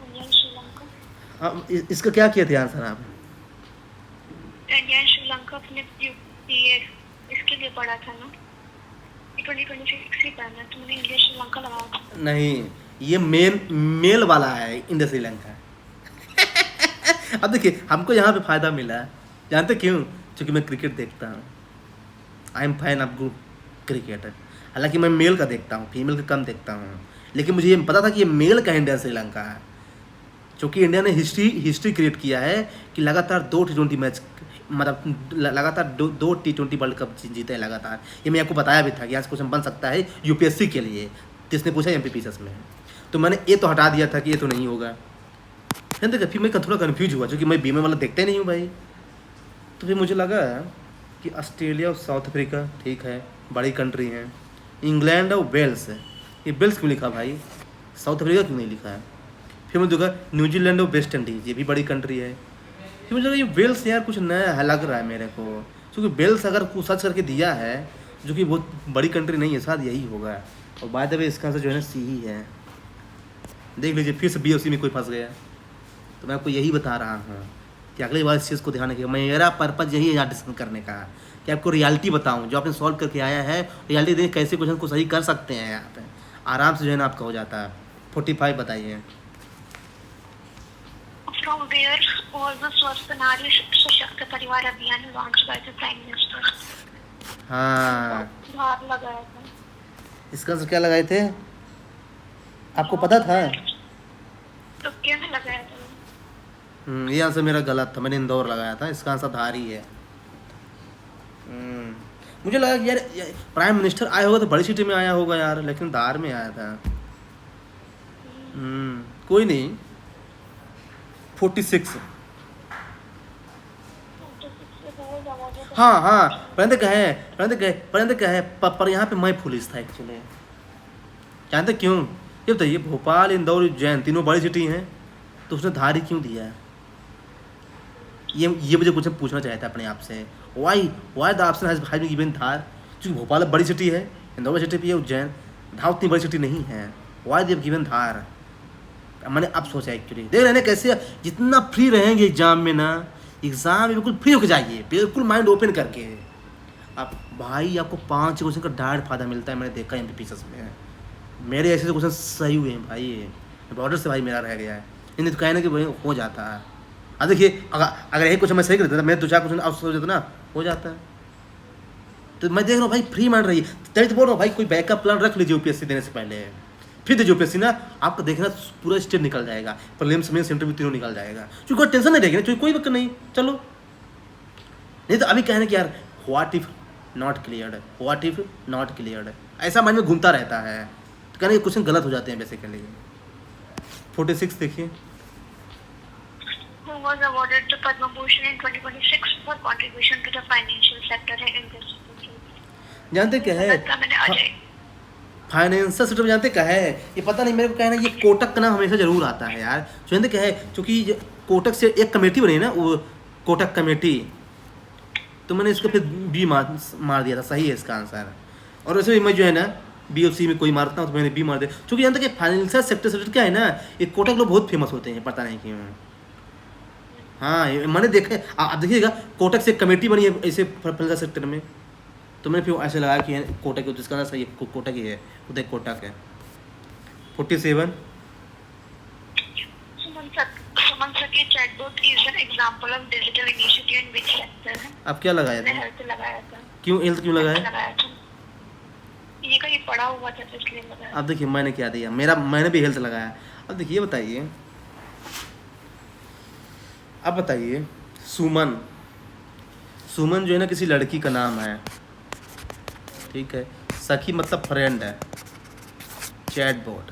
India and Sri Lanka. इसका क्या किया था आंसर आप? इंडिया एंड श्रीलंका अपने ये इसके लिए पढ़ा था ना, 2026 ही पढ़ना, तो मैंने इंडिया श्रीलंका लगाया था। नहीं, ये मेल वाला है इंडिया श्रीलंका। अब देखिए हमको यहाँ पे फ़ायदा मिला, जानते क्यों? क्योंकि मैं क्रिकेट देखता हूँ, I am fan of good cricket. हालांकि मैं मेल का देखता हूँ, फीमेल का कम देखता हूँ, लेकिन मुझे ये पता था कि ये मेल का इंडिया श्रीलंका है। क्योंकि इंडिया ने हिस्ट्री क्रिएट किया है कि लगातार 2 T20 मैच मतलब लगातार दो T20 वर्ल्ड कप जीते हैं लगातार। ये मैं आपको बताया भी था कि आज क्वेश्चन बन सकता है यूपीएससी के लिए, जिसने पूछा एमपीपीएस में। तो मैंने ये तो हटा दिया था कि ये तो नहीं होगा। फिर मैं थोड़ा कन्फ्यूज हुआ, क्योंकि मैं बीमे वाला देखते नहीं हूँ भाई। तो फिर मुझे लगा कि ऑस्ट्रेलिया और साउथ अफ्रीका ठीक है, बड़ी कंट्री हैं। इंग्लैंड और वेल्स, ये वेल्स क्यों लिखा भाई, साउथ अफ्रीका क्यों नहीं लिखा है। फिर मुझे देखा न्यूजीलैंड और वेस्ट इंडीज़, ये भी बड़ी कंट्री है। फिर मुझे लगा ये वेल्स यार कुछ नया है लग रहा है मेरे को, क्योंकि वेल्स अगर कुछ सर्च करके दिया है जो कि बहुत बड़ी कंट्री नहीं है, शायद यही होगा। और बाय द वे इसका आंसर जो है ना सी ही है। देख लीजिए फिर से BOC में कोई फंस गया। तो मैं आपको यही बता रहा हूँ कि अगली बार इस चीज़ को ध्यान रखिएगा। मेरा पर्पज़ यही है यहाँ डिस्कशन करने का, कि आपको रियलिटी बताऊँ जो आपने सॉल्व करके आया है, रियलिटी देख कैसे क्वेश्चन को सही कर सकते हैं। यहाँ पे आराम से जो है ना आपका हो जाता है। 45 बताइए। From where was the Swasth Nari Sashakta Parivar Abhiyan launched by the Prime Minister? हाँ, बाहर लगाया था। इसका आंसर क्या लगाए थे, आपको पता था? तो क्या लगाया था? ये आंसर मेरा गलत था, मैंने इंदौर लगाया था। इसका आंसर धार ही है। मुझे लगा कि यार प्राइम मिनिस्टर आया होगा तो बड़ी सिटी में आया होगा यार, लेकिन धार में आया था। कोई नहीं। 46। हाँ परंतु कहे पर यहाँ पे मैं पुलिस था एक्चुअली। जानते क्यों? ये बताइए, भोपाल, इंदौर, उज्जैन तीनों बड़ी सिटी हैं, तो उसने धार ही क्यों दिया है? ये मुझे कुछ पूछना चाहता है अपने आप से। Why the option has been given Dhar? क्योंकि भोपाल बड़ी सिटी है, इंदौर बड़ी सिटी भी है, उज्जैन, धार उतनी बड़ी सिटी नहीं है। वाई दे हैव गिवन धार? मैंने अब सोचा एक्चुअली। देख रहे हैं कैसे जितना फ्री रहेंगे एग्जाम में ना, एग्जाम में बिल्कुल फ्री होकर जाइए, बिल्कुल माइंड ओपन करके। आप भाई आपको 5 क्वेश्चन का डायरेक्ट फायदा मिलता है। मैंने देखा एमपीपीएस में मेरे ऐसे क्वेश्चन सही हुए हैं भाई, बॉर्डर से भाई मेरा रह गया है। इन्हें तो कहना कि भाई हो जाता है। अब देखिए अगर एक क्वेश्चन मैं सही कर देता, मैं 2-4 क्वेश्चन आउट हो जाता ना, हो जाता है। तो मैं देख रहा हूँ भाई फ्री माइंड रही है, तभी तो बोल रहा हूँ भाई कोई बैकअप प्लान रख लीजिए यूपीएससी देने से पहले। फिर दीजिए यूपीएससी ना, आपको देखना पूरा स्टेट निकल जाएगा, प्रीलिम्स मेंस इंटरव्यू तीनों निकल जाएगा। क्योंकि कोई टेंशन नहीं रहेगी ना, कोई वक्त नहीं। चलो नहीं तो अभी कहने कि यार व्हाट इफ नॉट क्लियर्ड, ऐसा माइंड में घूमता रहता है, तो कहने क्वेश्चन गलत हो जाते हैं बेसिकली। 46 देखिए। Who was awarded the Padma Bhushan in 2026 for contribution to the financial sector in this country? जानते क्या है फाइनेंशियल सेक्टर में? जानते क्या है? ये पता नहीं, मेरे को कहना ये कोटक का नाम हमेशा जरूर आता है यार। जानते क्या है, क्योंकि कोटक से एक कमेटी बनी ना, वो कोटक कमेटी, तो मैंने इसको फिर बी मार दिया था। सही है इसका आंसर। और वैसे भी मैं जो है ना BOC में कोई मारता हूँ तो मैंने बी मार दिया, क्योंकि जानते कि फाइनेंशियल सेक्टर क्या है ना, ये कोटक लोग बहुत फेमस होते हैं, पता नहीं क्यों। हाँ मैंने देखा, आप देखिएगा कोटक से कमेटी बनी है ऐसे फाइनेंशियल सेक्टर में, तो मैंने फिर ऐसे लगा कि कोटक, जिसका ना सही कोटक ही है, उदय कोटक है। 47। Sumansaki chatbot is an example of digital initiative in which sector? आप क्या लगाया था? हेल्थ लगाया था। क्यों हेल्थ क्यों लगाया? ये कहीं पढ़ा हुआ था तो इसलिए लगाया। अब देखिए मैंने क्या दिया, मैंने भी हेल्थ लगाया। अब देखिए बताइए, अब बताइए सुमन जो है ना किसी लड़की का नाम है, ठीक है। सखी मतलब फ्रेंड है, चैटबॉट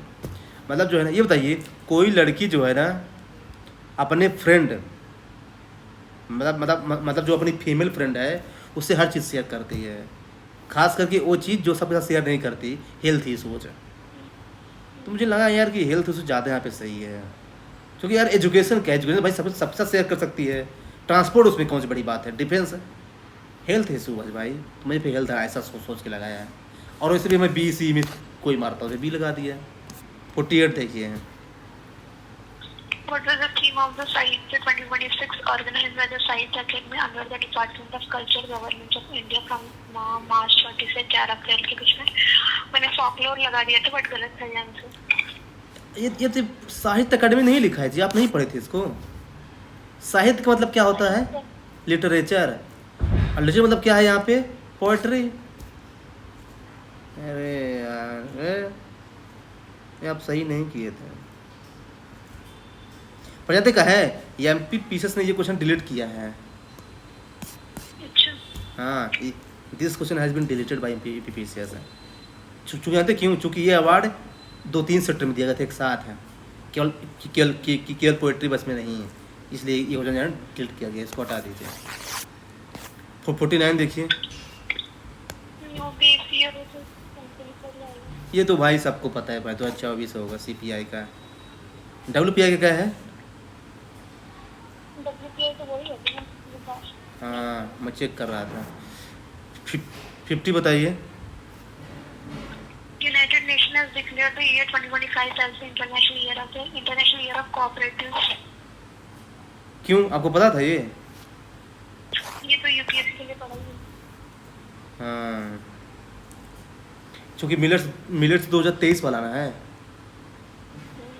मतलब जो है ना, ये बताइए कोई लड़की जो है ना अपने फ्रेंड मतलब जो अपनी फीमेल फ्रेंड है उससे हर चीज़ शेयर करती है, खास करके वो चीज़ जो सबके साथ शेयर नहीं करती, हेल्थ इशूज। तो मुझे लगा यार कि हेल्थ इशू ज़्यादा यहाँ पे सही है, क्योंकि यार एजुकेशन भाई सबके साथ शेयर कर सकती है। ट्रांसपोर्ट उसमें कौन सी बड़ी बात है, डिफेंस, हेल्थ इशू भाई। तो मुझे फिर हेल्थ ऐसा सोच के लगाया है। और वैसे भी मैं BC में कोई मारता हूँ, बी लगा दिया। 48 देखिए। What was the theme of the Sahitya 2026 organized by the Sahitya Academy under the Department of Culture, Government of India from March 20 से 4 अप्रैल के बीच में? मैंने folklore लगा दिया था बट गलत था आंसर। ये तो साहित्य अकादमी नहीं लिखा है जी, आप नहीं पढ़े थे इसको। साहित्य का मतलब क्या होता है? लिटरेचर। और लिटरेचर मतलब क्या है यहाँ पे? पोएट्री। अरे यार ये आप सही नहीं किए थे। प्रजाति का है, ये एमपीपीएस ने ये क्वेश्चन डिलीट किया है। हाँ, this question has been deleted by PPCS। चूँकि जानते क्यों? चूँकि ये अवार्ड 2-3 सेक्टर में दिया गया था एक साथ है, केवल केवल पोइट्री बस में नहीं है, इसलिए ये क्वेश्चन जो है डिलीट किया गया, इसको हटा दीजिए। 49 देखिए। ये तो भाई सबको पता है भाई, 2024 होगा CPI का। WPI का क्या है? हाँ, मैं चेक कर रहा था। 50 बताइए। United Nations has declared the year 2025 as the International Year of Cooperatives. क्यों, आपको पता था ये? ये तो UPSC के लिए पढ़ा ही है। हाँ, क्योंकि मिलेट्स 2023 वाला ना है।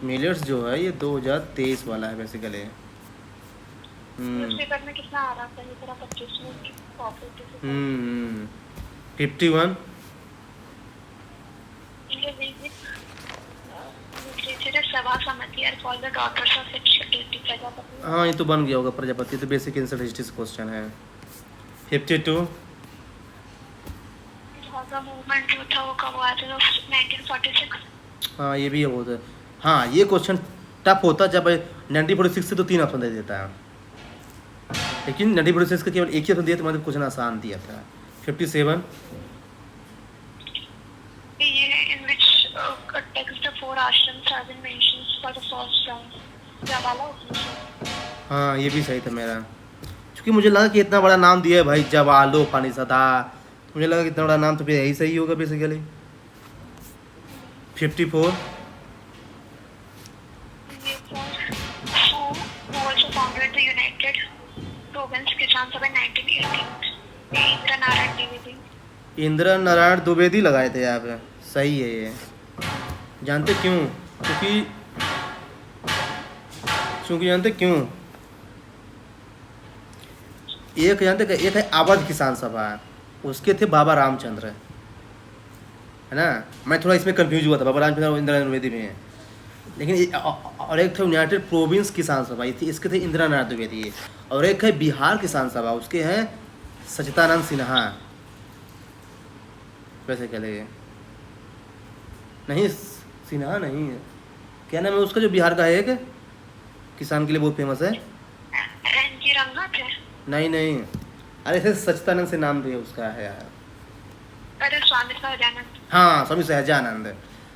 मिलेट्स जो है ये 2023 वाला है बेसिकली। न्यूज़पेपर में कितना आ रहा था ये तेरा 25 में कोऑपरेटिव। 51 सभा समिति और for the daughters of Prajapati. हाँ, ये तो बन गया होगा प्रजापति, तो बेसिक आंसर हिस्ट्री से क्वेश्चन है। 52 मूवमेंट जो था वो कब हुआ था? 1946। हाँ, ये भी होता है। हाँ, ये क्वेश्चन टफ होता जब 1946 से तो 3 ऑप्शन दे देता है, लेकिन 1946 का केवल एक ही ऑप्शन दिया तो मतलब क्वेश्चन आसान दिया था। 57 in which text of 4 ashrams have been mentioned for the first time. Jabala उपनिषद। हाँ, ये भी सही था मेरा, क्योंकि मुझे लगा कि इतना बड़ा नाम दिया है भाई, जवालोपनिषद, मुझे लगा कि इतना बड़ा नाम तो फिर यही सही होगा basically. 54 also founded the United Province Kisan Sabha 1918. Indira Narayan Dwivedi. Indira Narayan Dwivedi लगाए थे आप, सही है ये। जानते क्यों? क्योंकि जानते क्यों? एक है अवध किसान सभा, उसके थे बाबा रामचंद्र, है ना। मैं थोड़ा इसमें कंफ्यूज हुआ था, बाबा रामचंद्र और इंदिरा द्विवेदी में, लेकिन और एक थे यूनाइटेड प्रोविंस किसान सभा, इसके थे इंदिरा नारायण द्विवेदी, और एक है बिहार किसान सभा, उसके हैं सच्चिदानंद सिन्हा। वैसे कह लेंगे नहीं, सिन्हा नहीं है, क्या नाम है उसका जो बिहार का है एक किसान के लिए बहुत फेमस है? एनजी रंगत है? नहीं, अरे ऐसे सच्चिदानंद से नाम दिया उसका है यार। अरे स्वामी सहजानंद। हाँ, स्वामी सहजानंद।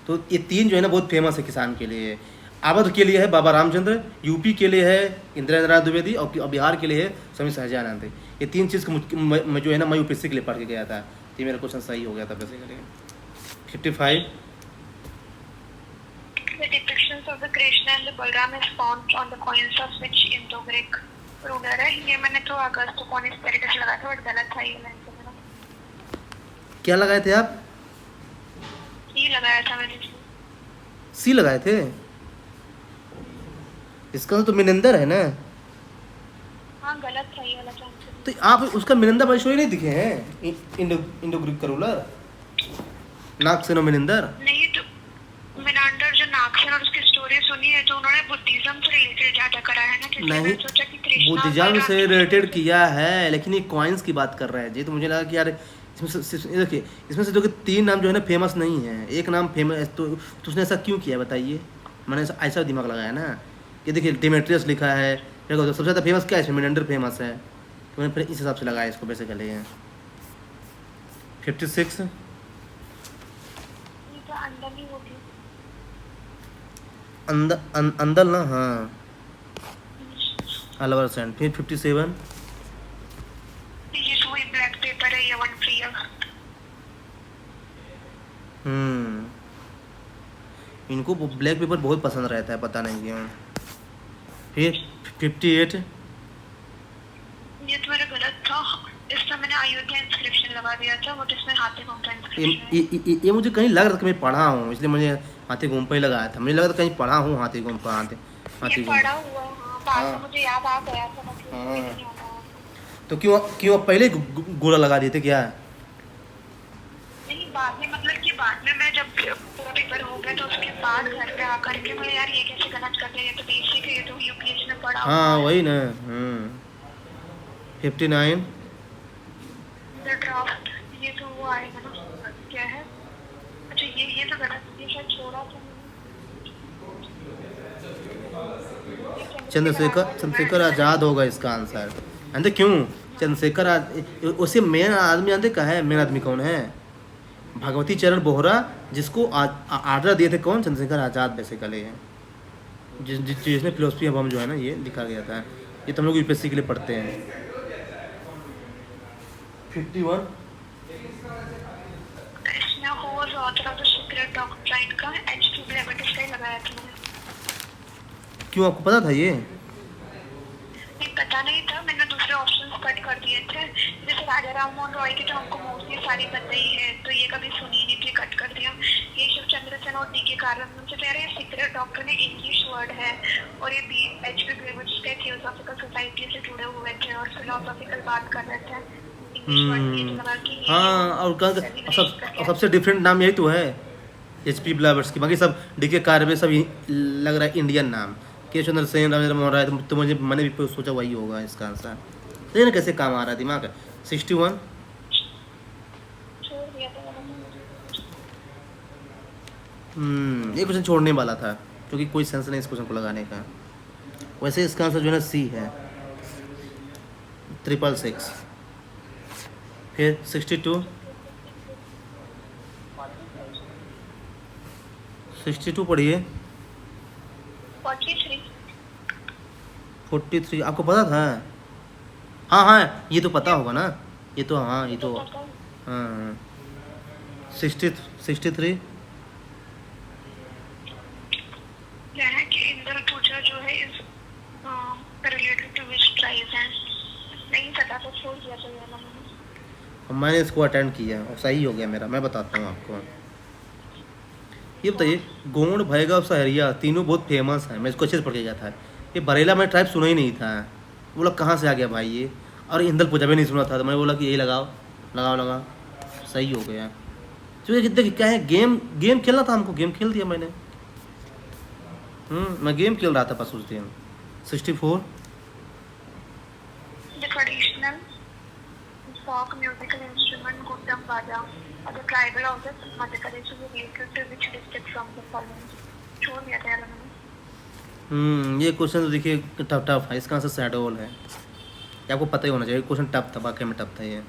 तो ये 3 जो है ना बहुत फेमस है किसान के लिए। अवध के लिए है बाबा रामचंद्र, यूपी के लिए है इंदिरा नारायण द्विवेदी, और बिहार के लिए है स्वामी सहजानंद। ये 3 चीज़ मैं जो है ना मैं यूपीएससी के लिए पढ़ के गया था, ये मेरा क्वेश्चन सही हो गया था basically. 55 The depictions of the Krishna and the Balram is found on the coins of which Indo-Greek ruler है? ये मैंने तो अगस्त 19 से लगाया था, बट गलत था ये लाइन से मेरा। क्या लगाए थे आप? ये लगाया था मैंने। सी लगाए थे? इसका तो मिनेंदर है ना। हाँ, गलत था ये वाला चांस। तो आप उसका मिनेंदर भाई शो ही नहीं दिखे हैं? इंडो ग्रीक का रूलर नागसेनो मिनेंदर। नहीं तो मिनांडर जो नागसेन और उसकी स्टोरी सुनी है तो उन्होंने बुद्धिज्म से रिलेटेड ज्यादा करा है ना, नहीं, मैंने सोचा कि कृष्णा बुद्धिज्म से रिलेटेड किया है, लेकिन ये कॉइन्स की बात कर रहे हैं जी, तो मुझे लगा कि यार इसमें से देखिए, इसमें से जो कि 3 नाम जो है ना फेमस नहीं है, एक नाम फेमस, तो उसने ऐसा क्यों किया बताइए? मैंने ऐसा दिमाग लगाया ना कि देखिए डेमेट्रियस लिखा है, सबसे ज़्यादा फेमस क्या है इसमें? मिनेंडर फेमस है, तो मैंने फिर इस हिसाब से लगाया इसको बेसिकली। 56 अंदर ना, हाँ 100%। फिर 57 ब्लैक पेपर है यवन प्रिय। इनको ब्लैक पेपर बहुत पसंद रहता है, पता नहीं क्यों। फिर 58 ये तो मेरा गलत था, इसमें मैंने अयोध्या इंस्क्रिप्शन लगा दिया था, वो इसमें हाथी घूमता इंस्क्रिप्शन। ये मुझे कहीं लग रहा था कि मैं पढ़ा हूँ, इसलिए मुझे हाथी घूम पर ही लगाया था। मुझे लगा था कहीं पढ़ा हूँ हाथी घूम पर, हाथी घूम। पढ़ा हुआ है, बाद में मुझे याद आ गया था, मतलब तो क्यों आप पहले गोला लगा देते क्या? नहीं, बाद में, मतलब कि बाद में मैं जब पूरा पेपर हो गया तो उसके बाद घर पे आकर के मैं यार ये कैसे गलत कर दिया, ये तो बेसिक है, ये तो यूपीएससी में पढ़ा। हाँ वही ना। 59 ड्राफ्ट, ये तो वो आएगा ना, क्या है, अच्छा ये तो गलत, ये शायद छोड़ा था चंद्रशेखर आज़ाद होगा इसका आंसर। जानते क्यों? चंद्रशेखर उसे मेन आदमी जानते का है? मेन आदमी कौन है? भगवती चरण बोहरा, जिसको आर्डर दिए थे कौन? चंद्रशेखर आज़ाद बेसिकली है, जिसने फिलोसफी ऑफ हम जो है ना ये लिखा गया था। ये तुम लोग यूपीएससी के लिए पढ़ते हैं। 51 इसमें whose author of the secret doctrine का एचपी ब्लेवेट इसका ही लगाया था मैंने। क्यों, आपको पता था ये? नहीं पता नहीं था, मैंने दूसरे ऑप्शंस कट कर दिए थे। जैसे राजा राम मोहन रॉय की तो हमको मोस्टली सारी पता ही है, तो ये कभी सुनी नहीं थी, कट कर दिया। ये शिव चंद्र सेन और डी के कारण मुझे कह रहे हैं सीक्रेट डॉक्टर ने इंग्लिश वर्ड है, और ये बी एचपी ब्लेवेट के थियोसॉफिकल सोसाइटी से जुड़े हुए थे और फिलोसॉफिकल बात कर रहे थे। हाँ, और सबसे डिफरेंट नाम यही तो है एचपी ब्लेवेट्स की। बाकी सब डी के कार्य में सब लग रहा है इंडियन नाम, के चंद्र सेन, राजा मोहन राय, तो मैंने भी सोचा वही होगा इसका आंसर। तो ना कैसे काम आ रहा है दिमाग। 61 ये क्वेश्चन छोड़ने वाला था क्योंकि कोई सेंस नहीं इस क्वेश्चन को लगाने का। वैसे इसका आंसर जो है ना सी है, 666। फिर 62 पढ़िए। 43 आपको पता था? हाँ ये तो पता होगा ना, ये तो हाँ ये तो हाँ। 63 क्या है कि इंद्र पूजा जो है इस रिलेटेड टू विच ट्राइब है, नहीं पता तो छोड़ दिया था मैंने। मैंने इसको अटेंड किया और सही हो गया मेरा। मैं बताता हूँ आपको। ये बताइए, गोंड, भैगा, सहरिया तीनों बहुत फेमस हैं। मैं इसको अच्छे से पढ़ के गया था। ये बरेला में ट्राइब सुना ही नहीं था। बोला कहाँ से आ गया भाई ये, और इंदल पूजा भी नहीं सुना था। तो मैंने बोला कि यही लगाओ। सही हो गया। तो देखिए क्या है, गेम खेलना था हमको, गेम खेल दिया मैंने। मैं गेम खेल रहा था बस उस दिन। 64 folk musical instrument Gundam Baja or the tribal of the Madhya Pradesh is related to which district from the following? छोड़ दिया था यार मैंने। ये क्वेश्चन तो देखिए टफ है। इसका आंसर शैडोल है। ये आपको पता ही होना चाहिए। क्वेश्चन टफ था, वाकई में टफ था ये।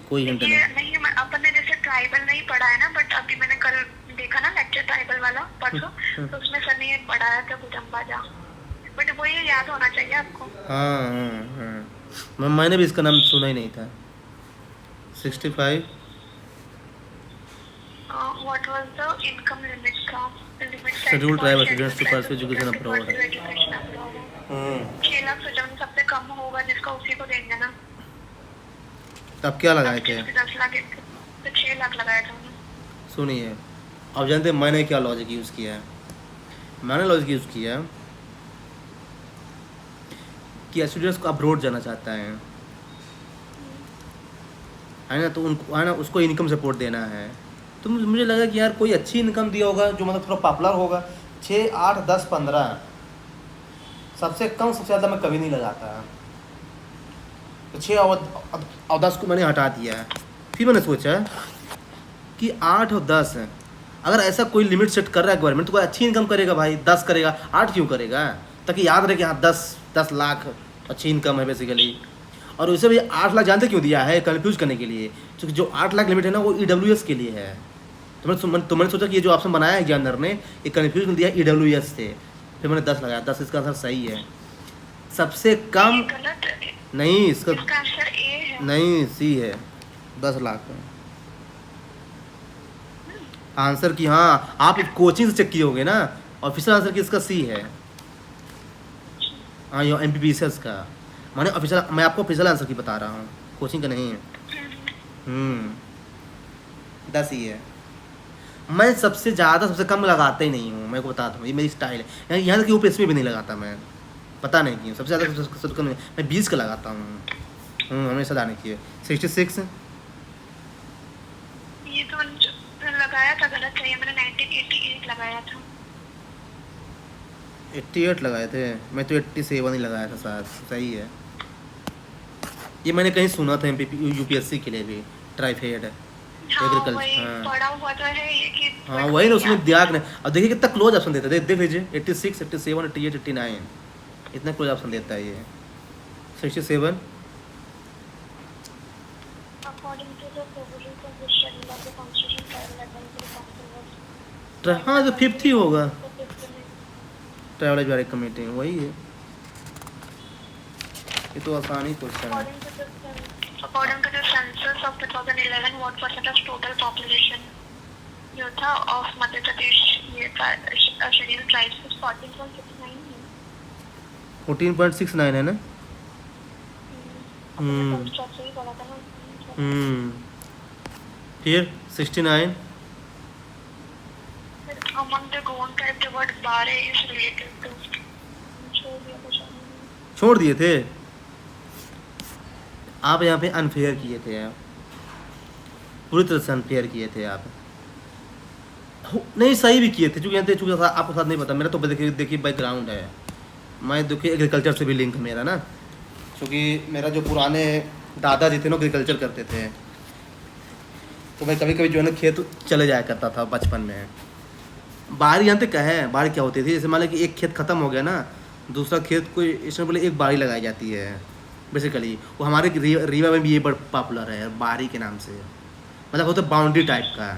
कोई हिंट नहीं। अपन ने जैसे ट्राइबल नहीं पढ़ा है ना, बट अभी मैंने कल देखा ना लेक्चर ट्राइबल वाला परसों, तो उसमें सर ने पढ़ाया था गुदम बाजा, बट वो ये याद होना चाहिए आपको। हाँ मैंने भी इसका नाम सुना ही नहीं था। 65 What was the income limit का? Scheduled tribe students to pursue education abroad। 6 lakh से जब सबसे कम होगा जिसका उसी को देंगे ना। तब क्या लगाए थे? 10 लाख तो 6 लाख लगाया था। सुनिए, अब जानते हैं मैंने क्या लॉजिक यूज़ किया है। मैंने लॉजिक यूज़ किया कि स्टूडेंट्स को अब्रॉड जाना चाहता है ना, तो उनको है ना उसको इनकम सपोर्ट देना है। तो मुझे लगा कि यार कोई अच्छी इनकम दिया होगा जो मतलब थोड़ा पॉपुलर होगा। 6, 8, 10, 15 सबसे कम सबसे ज़्यादा मैं कभी नहीं लगाता। तो 6 और 10 को मैंने हटा दिया। फिर मैंने सोचा कि 8 और 10 अगर ऐसा कोई लिमिट सेट कर रहा है गवर्नमेंट, तो कोई अच्छी इनकम करेगा भाई। 10 करेगा, 8 क्यों करेगा? ताकि याद रहे कि हाँ 10 लाख अच्छी इनकम है बेसिकली। और उसे भी 8 लाख जानते क्यों दिया है? कंफ्यूज करने के लिए। क्योंकि जो 8 लाख लिमिट है ना वो EWS के लिए है। तो मैंने सोचा कि ये जो ऑप्शन बनाया है एग्जामिनर ने, ये कंफ्यूज दिया EWS से। फिर मैंने 10 लगाया। 10 इसका आंसर सही है। सबसे कम नहीं, इसका आंसर ए है। नहीं, सी है। 10 लाख आंसर की। हाँ आप कोचिंग से चेक किए होगे ना। ऑफिशियल आंसर की इसका सी है। हाँ ये MPBCS का मैंने ऑफिशियल, मैं आपको ऑफिशियल आंसर की बता रहा हूँ, कोचिंग का नहीं है। 10 ही है। मैं सबसे ज़्यादा सबसे कम लगाता ही नहीं हूँ, मैं को बताता हूँ, ये मेरी स्टाइल है। यहाँ तक कि ऊपर इसमें भी नहीं लगाता मैं, पता नहीं क्यों। सबसे ज़्यादा सबसे कम मैं 20 का लगाता हूँ। हमेशा लाने की है। 66 ये तो लगाया था गलत है, मैंने 1988 लगाया था। 88 लगाए थे मैं तो 87 ही लगाया था शायद। सही है। ये मैंने कहीं सुना था एमपीपी यूपीएससी के लिए भी ट्राइफेड हाँ एग्रीकल्चर। वही हाँ पढ़ा हुआ तो है ये कि हाँ but वही ना, याद उसमें नहीं दियाग था। ने। अब देखिए कितना क्लोज ऑप्शन देता है, देख लीजिए 86, 87, 88, 89, इतना क्लोज ऑप्शन देता है ये। 67 According to the provisions of this schedule of the Constitution, Title 11 to the Council was हाँ जो 5th ही होगा, the 5th amendment. Travel advisory committee वही है। ये तो आसान ही क्वेश्चन है। According to the census of 2011, what percent of total population जो था of मध्य प्रदेश ये scheduled tribes was 14.69 है। 14.69 है ना। अपने तो सही बोला था ना। फिर 69 Among the Goan tribe, the word Bare is related to छोड़ दिया कुछ छोड़ दिए थे आप, यहाँ पे अनफेयर किए थे आप, पूरी तरह से अनफेयर किए थे आप। नहीं सही भी किए थे, चूँकि चूँकि आपको साथ नहीं पता, मेरा तो देखिए बैकग्राउंड है, मैं देखिए एग्रीकल्चर से भी लिंक है मेरा ना, क्योंकि मेरा जो पुराने दादाजी थे ना एग्रीकल्चर करते थे, तो मैं कभी कभी जो है ना खेत चले जाया करता था बचपन में। बारी जानते क्या है, बारी क्या होती थी, जैसे मान लो कि एक खेत ख़त्म हो गया ना, दूसरा खेत कोई इसमें बोले एक बारी लगाई जाती है बेसिकली। वो हमारे रीवा में भी ये बड़ा पॉपुलर है बारी के नाम से, मतलब होता है बाउंड्री टाइप का,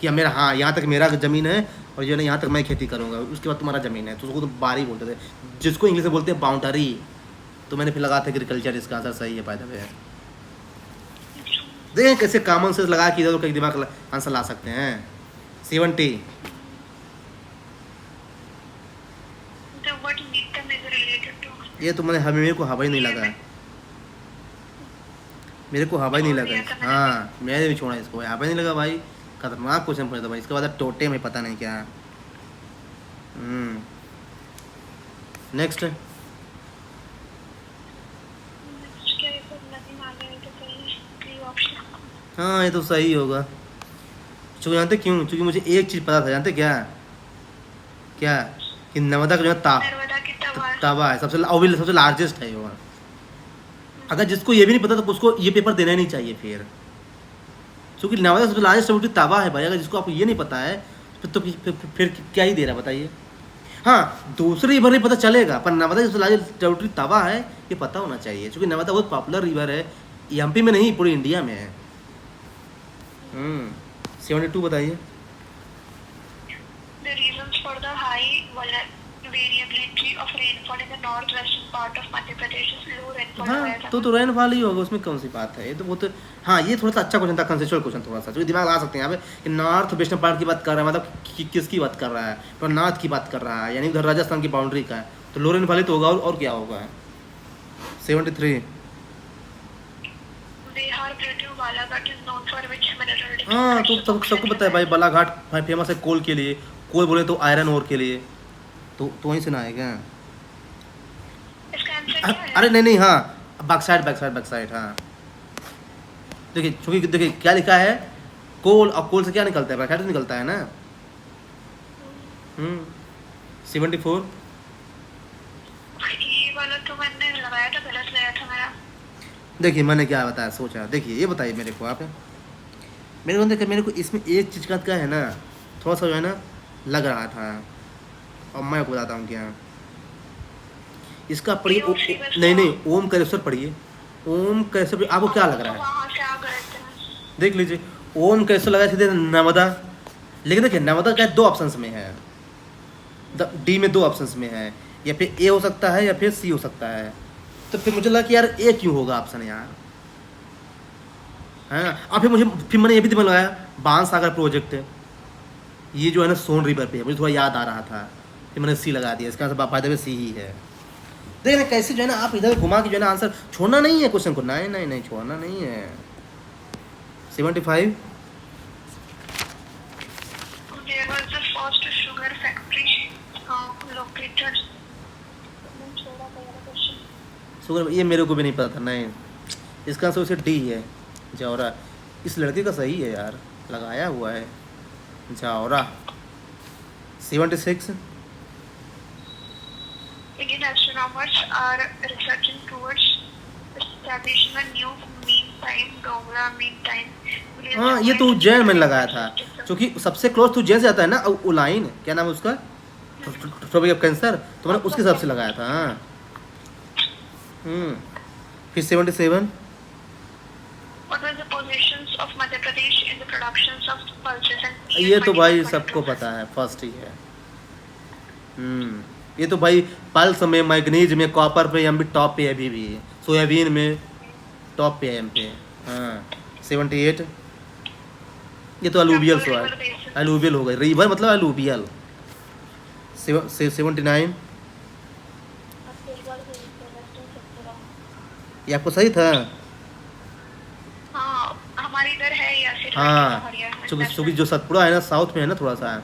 कि मेरा हाँ यहाँ तक मेरा ज़मीन है और जो है ना यहाँ तक मैं खेती करूँगा, उसके बाद तुम्हारा ज़मीन है, तो उसको तो बारी बोलते थे, जिसको इंग्लिश में बोलते हैं बाउंड्री। तो मैंने फिर लगा था एग्रीकल्चर, इसका आंसर सही है बाय द वे। देखें कैसे कॉमन सेंस लगा कि इधर तो कई दिमाग आंसर ला सकते हैं। 70 The word Neetam is related to ये तो मेरे को हवा ही नहीं लगा, मेरे को हवा ही नहीं लगा। हाँ मैंने भी छोड़ा इसको, हवा ही नहीं लगा भाई, खतरनाक क्वेश्चन पूछा था भाई। इसके बाद टोटे में पता नहीं क्या। नेक्स्ट हाँ ये तो सही होगा, क्योंकि जानते क्यों, क्योंकि मुझे एक चीज़ पता था, जानते क्या क्या, कि नर्मदा का जो है नर्मदा की तवा है, सबसे लार्जेस्ट है वो। अगर जिसको ये भी नहीं पता तो उसको ये पेपर देना ही नहीं चाहिए फिर, क्योंकि नर्मदा सबसे लार्जेस्ट टेरिटरी तवा है भाई। अगर जिसको आपको ये नहीं पता है तो फिर क्या ही दे रहा बताइए। हाँ दूसरे रिवर नहीं पता चलेगा, पर नर्मदा सबसे लार्जेस्ट टेरिटरी तवा है ये पता होना चाहिए, क्योंकि नर्मदा बहुत पॉपुलर रिवर है, एमपी में नहीं पूरे इंडिया में है। 72 बताइए। The reasons for the high variability of rainfall in the northwestern part of Madhya Pradesh is low rainfall. हाँ तो रेनफॉल ही होगा, उसमें कौन सी बात है, ये तो बहुत। हाँ ये थोड़ा सा अच्छा क्वेश्चन था, कंसेप्चुअल क्वेश्चन थोड़ा सा, जो दिमाग ला सकते हैं यहाँ पे कि नॉर्थ वेस्टर्न पार्ट की बात कर रहा है, मतलब किसकी बात कर रहा है, तो नॉर्थ की बात कर रहा है, यानी उधर राजस्थान की बाउंड्री का है, तो लो रेनफॉल ही तो होगा, और क्या होगा। 73 Bihar plateau Balaghat is known for which mineral? हाँ तो सबको पता है भाई, बालाघाट फेमस है कोल के लिए, कोल बोले तो आयरन ओर के लिए, तो वहीं से ना आएगा। इसका आंसर क्या है? अरे नहीं हाँ बैकसाइड हाँ। देखिए क्योंकि देखिए क्या लिखा है, कोल, और कोल से क्या निकलता है, बैकसाइड से निकलता है ना। 74 ये वाला तो मैंने लगाया था, गलत गया था मेरा। देखिए मैंने क्या बताया सोचा, देखिए ये बताइए मेरे को आप, मेरे को इसमें एक चीज़ का है ना, थोड़ा सा जो है ना लग रहा था, और मैं आपको बताता हूँ क्या इसका। पढ़िए नहीं ओम करेश्वर पढ़िए, ओम करेश्वर आपको क्या लग रहा है, वहाँ से आ गए थे। देख लीजिए। ओम करेश्वर लगा सीधे नर्मदा, लेकिन देखिए नर्मदा क्या 2 ऑप्शंस में है, डी में 2 ऑप्शंस में है, या फिर ए हो सकता है या फिर सी हो सकता है, तो फिर मुझे लगा कि यार ए क्यों होगा ऑप्शन यार, है ना। और फिर मैंने ये भी दिमाग लगाया, बाणसागर प्रोजेक्ट ये जो है ना सोन रिवर पे, मुझे थोड़ा याद आ रहा था, फिर मैंने सी लगा दिया, इसका फायदे में सी ही है। देखना कैसे जो है ना आप इधर घुमा के जो है ना आंसर छोड़ना नहीं है क्वेश्चन को, नहीं छोड़ना नहीं है। 75 There was the first sugar factory located. Sugar ये मेरे को भी नहीं पता था, नहीं इसका आंसर उसे डी है, जौरा। इस लड़के का सही है यार, लगाया हुआ है Jaura. 76 Indian astronomers are researching towards establishing a new mean time, Dogra mean time. हाँ ये तो उज्जैन में लगाया था, क्योंकि सबसे क्लोज तो उज्जैन से आता है ना वो लाइन, क्या नाम है उसका, ट्रॉपिक ऑफ कैंसर, तो मैंने उसके हिसाब से लगाया था। हाँ फिर 77 What was the positions of Madhya Pradesh in the productions of pulses and ये तो भाई सबको पता है, फर्स्ट ही है। ये तो भाई पल्स में, मैग्नीज में, कॉपर पे हम भी टॉप पे है अभी भी, सोयाबीन में टॉप पे है हम पे। हाँ 78 ये तो अलूवियल सॉइल, अलूवियल हो गई, रिवर मतलब अलूवियल। 79 ये आपको सही था। हाँ हमारे इधर है या फिर हाँ चूँकि जो सतपुड़ा है ना साउथ में है ना थोड़ा सा,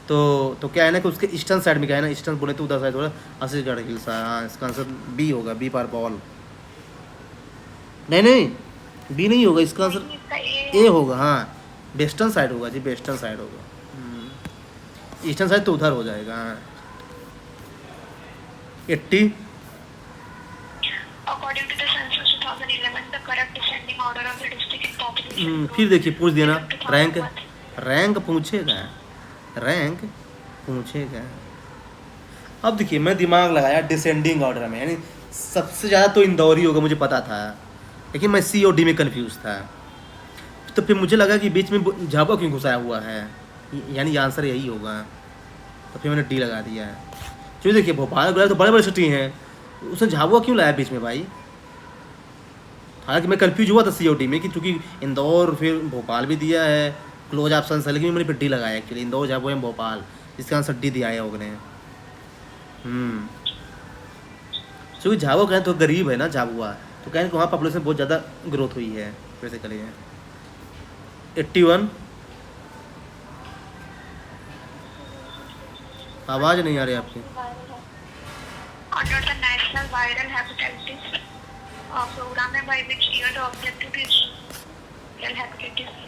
तो क्या है ना कि उसके ईस्टर्न साइड में क्या है ना, ईस्टर्न बोले तो उधर साइड थोड़ा असीगढ़ हिल्स है। हाँ इसका आंसर बी होगा, बी फॉर बॉल। नहीं बी नहीं होगा, इसका आंसर ए होगा। हाँ वेस्टर्न साइड होगा जी, वेस्टर्न साइड होगा, ईस्टर्न साइड तो उधर हो जाएगा। हाँ 80 According to the census 2011, the correct descending order of the district in population. फिर देखिए पूछ दिया ना, रैंक पूछेगा, रैंक पूछेगा। अब देखिए मैं दिमाग लगाया डिसेंडिंग ऑर्डर में, यानी सबसे ज़्यादा तो इंदौरी होगा मुझे पता था, लेकिन मैं सी और डी में कंफ्यूज था। तो फिर मुझे लगा कि बीच में झाबुआ क्यों घुसाया हुआ है, यानी आंसर यही होगा, तो फिर मैंने डी लगा दिया। क्यों देखिए भोपाल गुजरात तो बड़े बड़े सिटी हैं, उसने झाबुआ क्यों लाया बीच में भाई। हालांकि मैं कंफ्यूज हुआ था सी और डी में कि चूँकि इंदौर फिर भोपाल भी दिया है क्लोज ऑप्शन है, लेकिन मैंने फिर डी लगाया एक्चुअली, इंदौर झाबुआ एवं भोपाल, इसका आंसर डी दिया है लोगों ने। क्योंकि झाबुआ कहें तो गरीब है ना झाबुआ, तो कहें कि वहाँ पॉपुलेशन बहुत ज़्यादा ग्रोथ हुई है बेसिकली। 81 आवाज़ नहीं आ रही आपकी। Under the National Viral Hepatitis program by which year the objective is hepatitis C.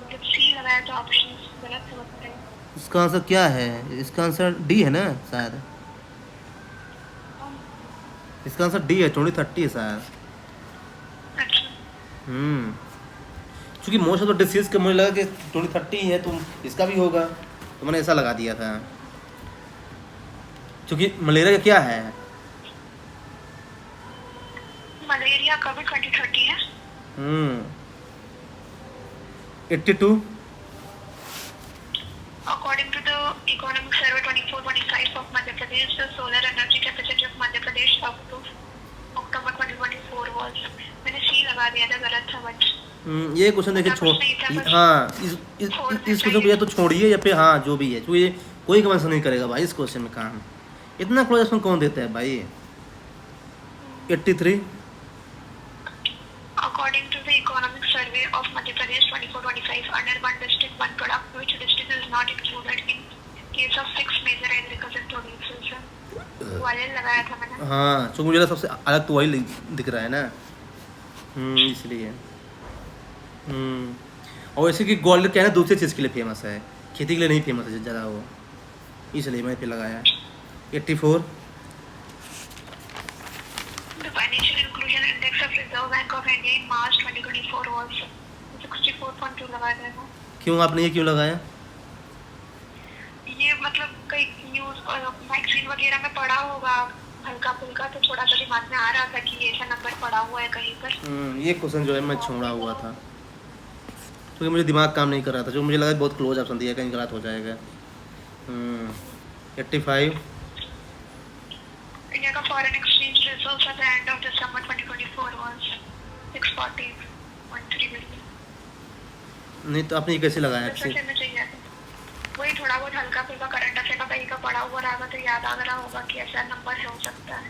मतलब C लगाया तो ऑप्शंस गलत समझते हैं। इसका आंसर क्या है, इसका आंसर डी है ना शायद, इसका आंसर डी है, 2030 है शायद। अच्छा क्योंकि मोस्ट ऑफ द डिसीज का मुझे लगा कि 2030 है, तो इसका भी होगा, तो मैंने ऐसा लगा दिया था। क्योंकि मलेरिया का क्या है, मलेरिया का भी 2030 है। 82 According to the Economic Survey 24-25 of Madhya Pradesh, the solar energy capacity of Madhya Pradesh up to October 2024 was, मैंने सी लगा दिया था, गलत था बट ये क्वेश्चन देखिए छोड़, हाँ इस क्वेश्चन को या तो छोड़िए या फिर हाँ जो भी है, क्योंकि कोई कमेंट नहीं करेगा भाई इस क्वेश्चन में काम, इतना क्लोज कौन देता है भाई। 83 According to the Economic Survey of Madhya Pradesh 24-25, under one district, one product, which district is not included in case of 6 major agricultural producers? Gwalior लगाया था मैंने। हाँ तो मुझे सबसे अलग तो वही दिख रहा है ना, इसलिए। और वैसे कि ग्वालियर क्या है ना दूसरी चीज़ के लिए फेमस है, खेती के लिए नहीं फेमस है ज़्यादा वो, इसलिए मैंने फिर लगाया। 84 The financial inclusion index of Reserve Bank of India in March 2024 was 64.2 लगाया था। क्यों आपने ये क्यों लगाया? ये मतलब कई न्यूज़ मैगजीन वगैरह में पढ़ा होगा हल्का फुल्का, तो थोड़ा सा दिमाग में आ रहा था कि ऐसा नंबर पड़ा हुआ है कहीं पर। ये क्वेश्चन जो है मैं छोड़ा हुआ था, क्योंकि मुझे दिमाग काम नहीं कर रहा था, जो मुझे लगा बहुत क्लोज ऑप्शन दिया कहीं गलत हो जाएगा। 85 इंडिया का foreign exchange reserves at the end of December 2024 was 640.3 billion. नहीं तो आपने ये कैसे लगाया? वही थोड़ा बहुत हल्का फुल्का करंट अफेयर का कहीं का पढ़ा हुआ रहा तो याद आ रहा होगा कि ऐसा नंबर हो सकता है।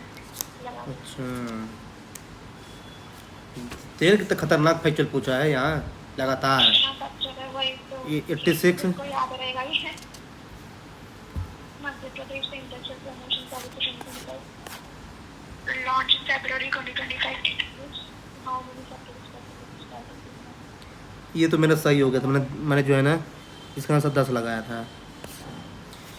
अच्छा तेल कितना खतरनाक फैक्चुअल पूछा है यहाँ लगातार। 86 को याद रहेगा ही है। मध्य प्रदेश से industrial promotion policy launch in February 2025। How many factors? ये तो मेरा सही हो गया था, मैंने जो है ना इसका आंसर 10 लगाया था।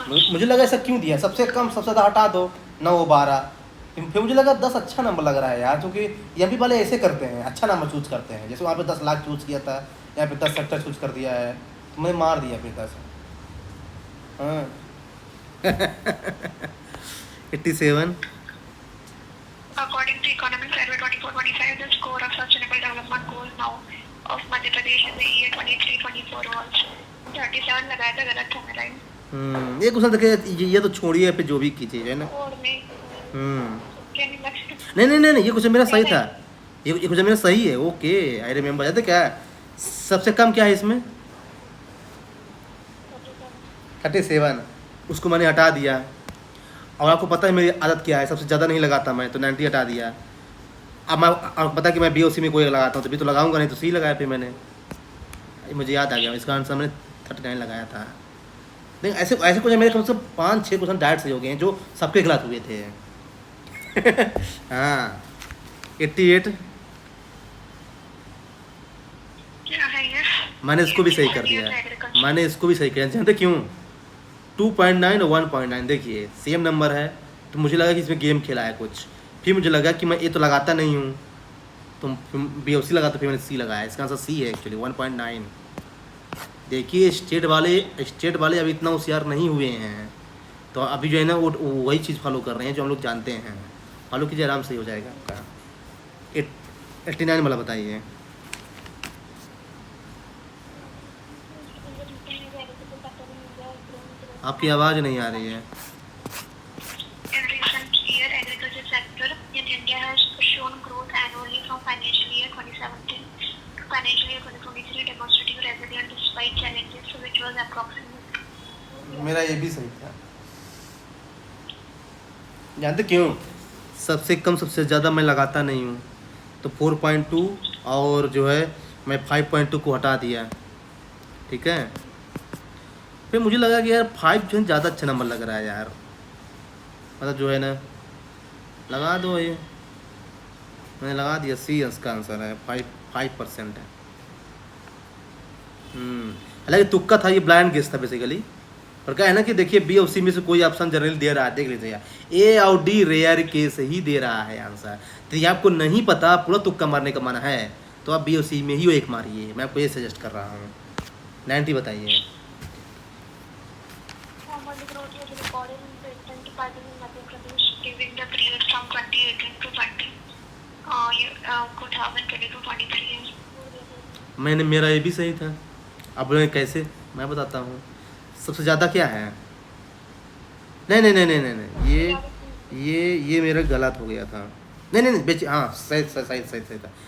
मुझे लगा ऐसा क्यों दिया, सबसे कम सबसे ज़्यादा हटा दो 9 12, फिर मुझे लगा 10 अच्छा नंबर लग रहा है यार, क्योंकि एमपी वाले ऐसे करते हैं, अच्छा नंबर चूज करते हैं। जैसे वहाँ पे 10 लाख चूज किया था, यहाँ पे 10 सेक्टर चूज कर दिया है, तो मैं मार दिया फिर 10। हाँ 87। According to Economic Survey 24-25, the score of Sustainable Development Goal now of Madhya Pradesh in the year 23-24 was 37 लगाया था, गलत था मेरा। ये क्वेश्चन देखिए, ये तो छोड़िए, पे जो भी कीजिए है ना। और में क्या नहीं लगता। नहीं, ये क्वेश्चन मेरा सही था, ये क्वेश्चन मेरा सही है। Okay, I remember. जाते क्या है, सबसे कम क्या है इसमें? 37, उसको मैंने हटा दिया। और आपको पता है मेरी आदत क्या है, सबसे ज़्यादा नहीं लगाता मैं, तो 90 हटा दिया। अब मैं, आपको पता है कि मैं BOC में कोई लगाता हूँ, तभी तो लगाऊंगा, नहीं तो C लगाया फिर मैंने। मुझे याद आ गया, इसका आंसर मैंने 39 लगाया था। नहीं, ऐसे क्वेश्चन मेरे कम से कम 5-6 क्वेश्चन डायरेक्ट सही हो गए हैं, जो सबके गलत हुए थे। हाँ 88, क्या है ये? मैंने इसको भी सही कर दिया, मैंने इसको भी सही किया। जानते क्यों? 2.9 और 1.9 देखिए सेम नंबर है, तो मुझे लगा कि इसमें गेम खेला है कुछ। फिर मुझे लगा कि मैं ये तो लगाता नहीं हूँ, तो BOC लगाता, फिर मैंने C लगाया। इसका आंसर C है एक्चुअली, 1.9। देखिए स्टेट वाले अभी इतना होशियार नहीं हुए हैं, तो अभी जो है ना वो वही चीज़ फॉलो कर रहे हैं जो हम लोग जानते हैं। फॉलो कीजिए, आराम से हो जाएगा आपका। 89 वाला बताइए। आपकी आवाज़ नहीं आ रही है। In recent year, agriculture sector in India has shown growth annually from financial year 2017 to financial year 2023, demonstrating resilience despite challenges, which was approximately. मेरा ये भी सही था। जानते क्यों? सबसे कम सबसे ज़्यादा मैं लगाता नहीं हूँ, तो 4.2 और जो है मैं 5.2 को हटा दिया, ठीक है। फिर मुझे लगा कि यार 5 जो है ज़्यादा अच्छा नंबर लग रहा है यार, मतलब जो है ना, लगा दो ये। मैंने लगा दिया, C इसका आंसर है, 5% है। हालांकि तुक्का था, ये ब्लाइंड गेस था बेसिकली। पर क्या है ना कि देखिए B और C में से कोई ऑप्शन जनरली दे रहा है, देख लीजिए A और D रेयर केस ही दे रहा है आंसर। तो ये आपको नहीं पता, पूरा तुक्का मारने का मन है, तो आप B और C में ही एक मारिए, मैं आपको ये सजेस्ट कर रहा हूँ। 90 बताइए। Formal growth was recorded in President Party in Madhya Pradesh during the period from 2018 to 2023. मैंने, मेरा ये भी सही था। अब बोले कैसे, मैं बताता हूँ। सबसे ज़्यादा क्या है? नहीं, ये मेरा गलत हो गया था। नहीं बेच, हाँ सही था।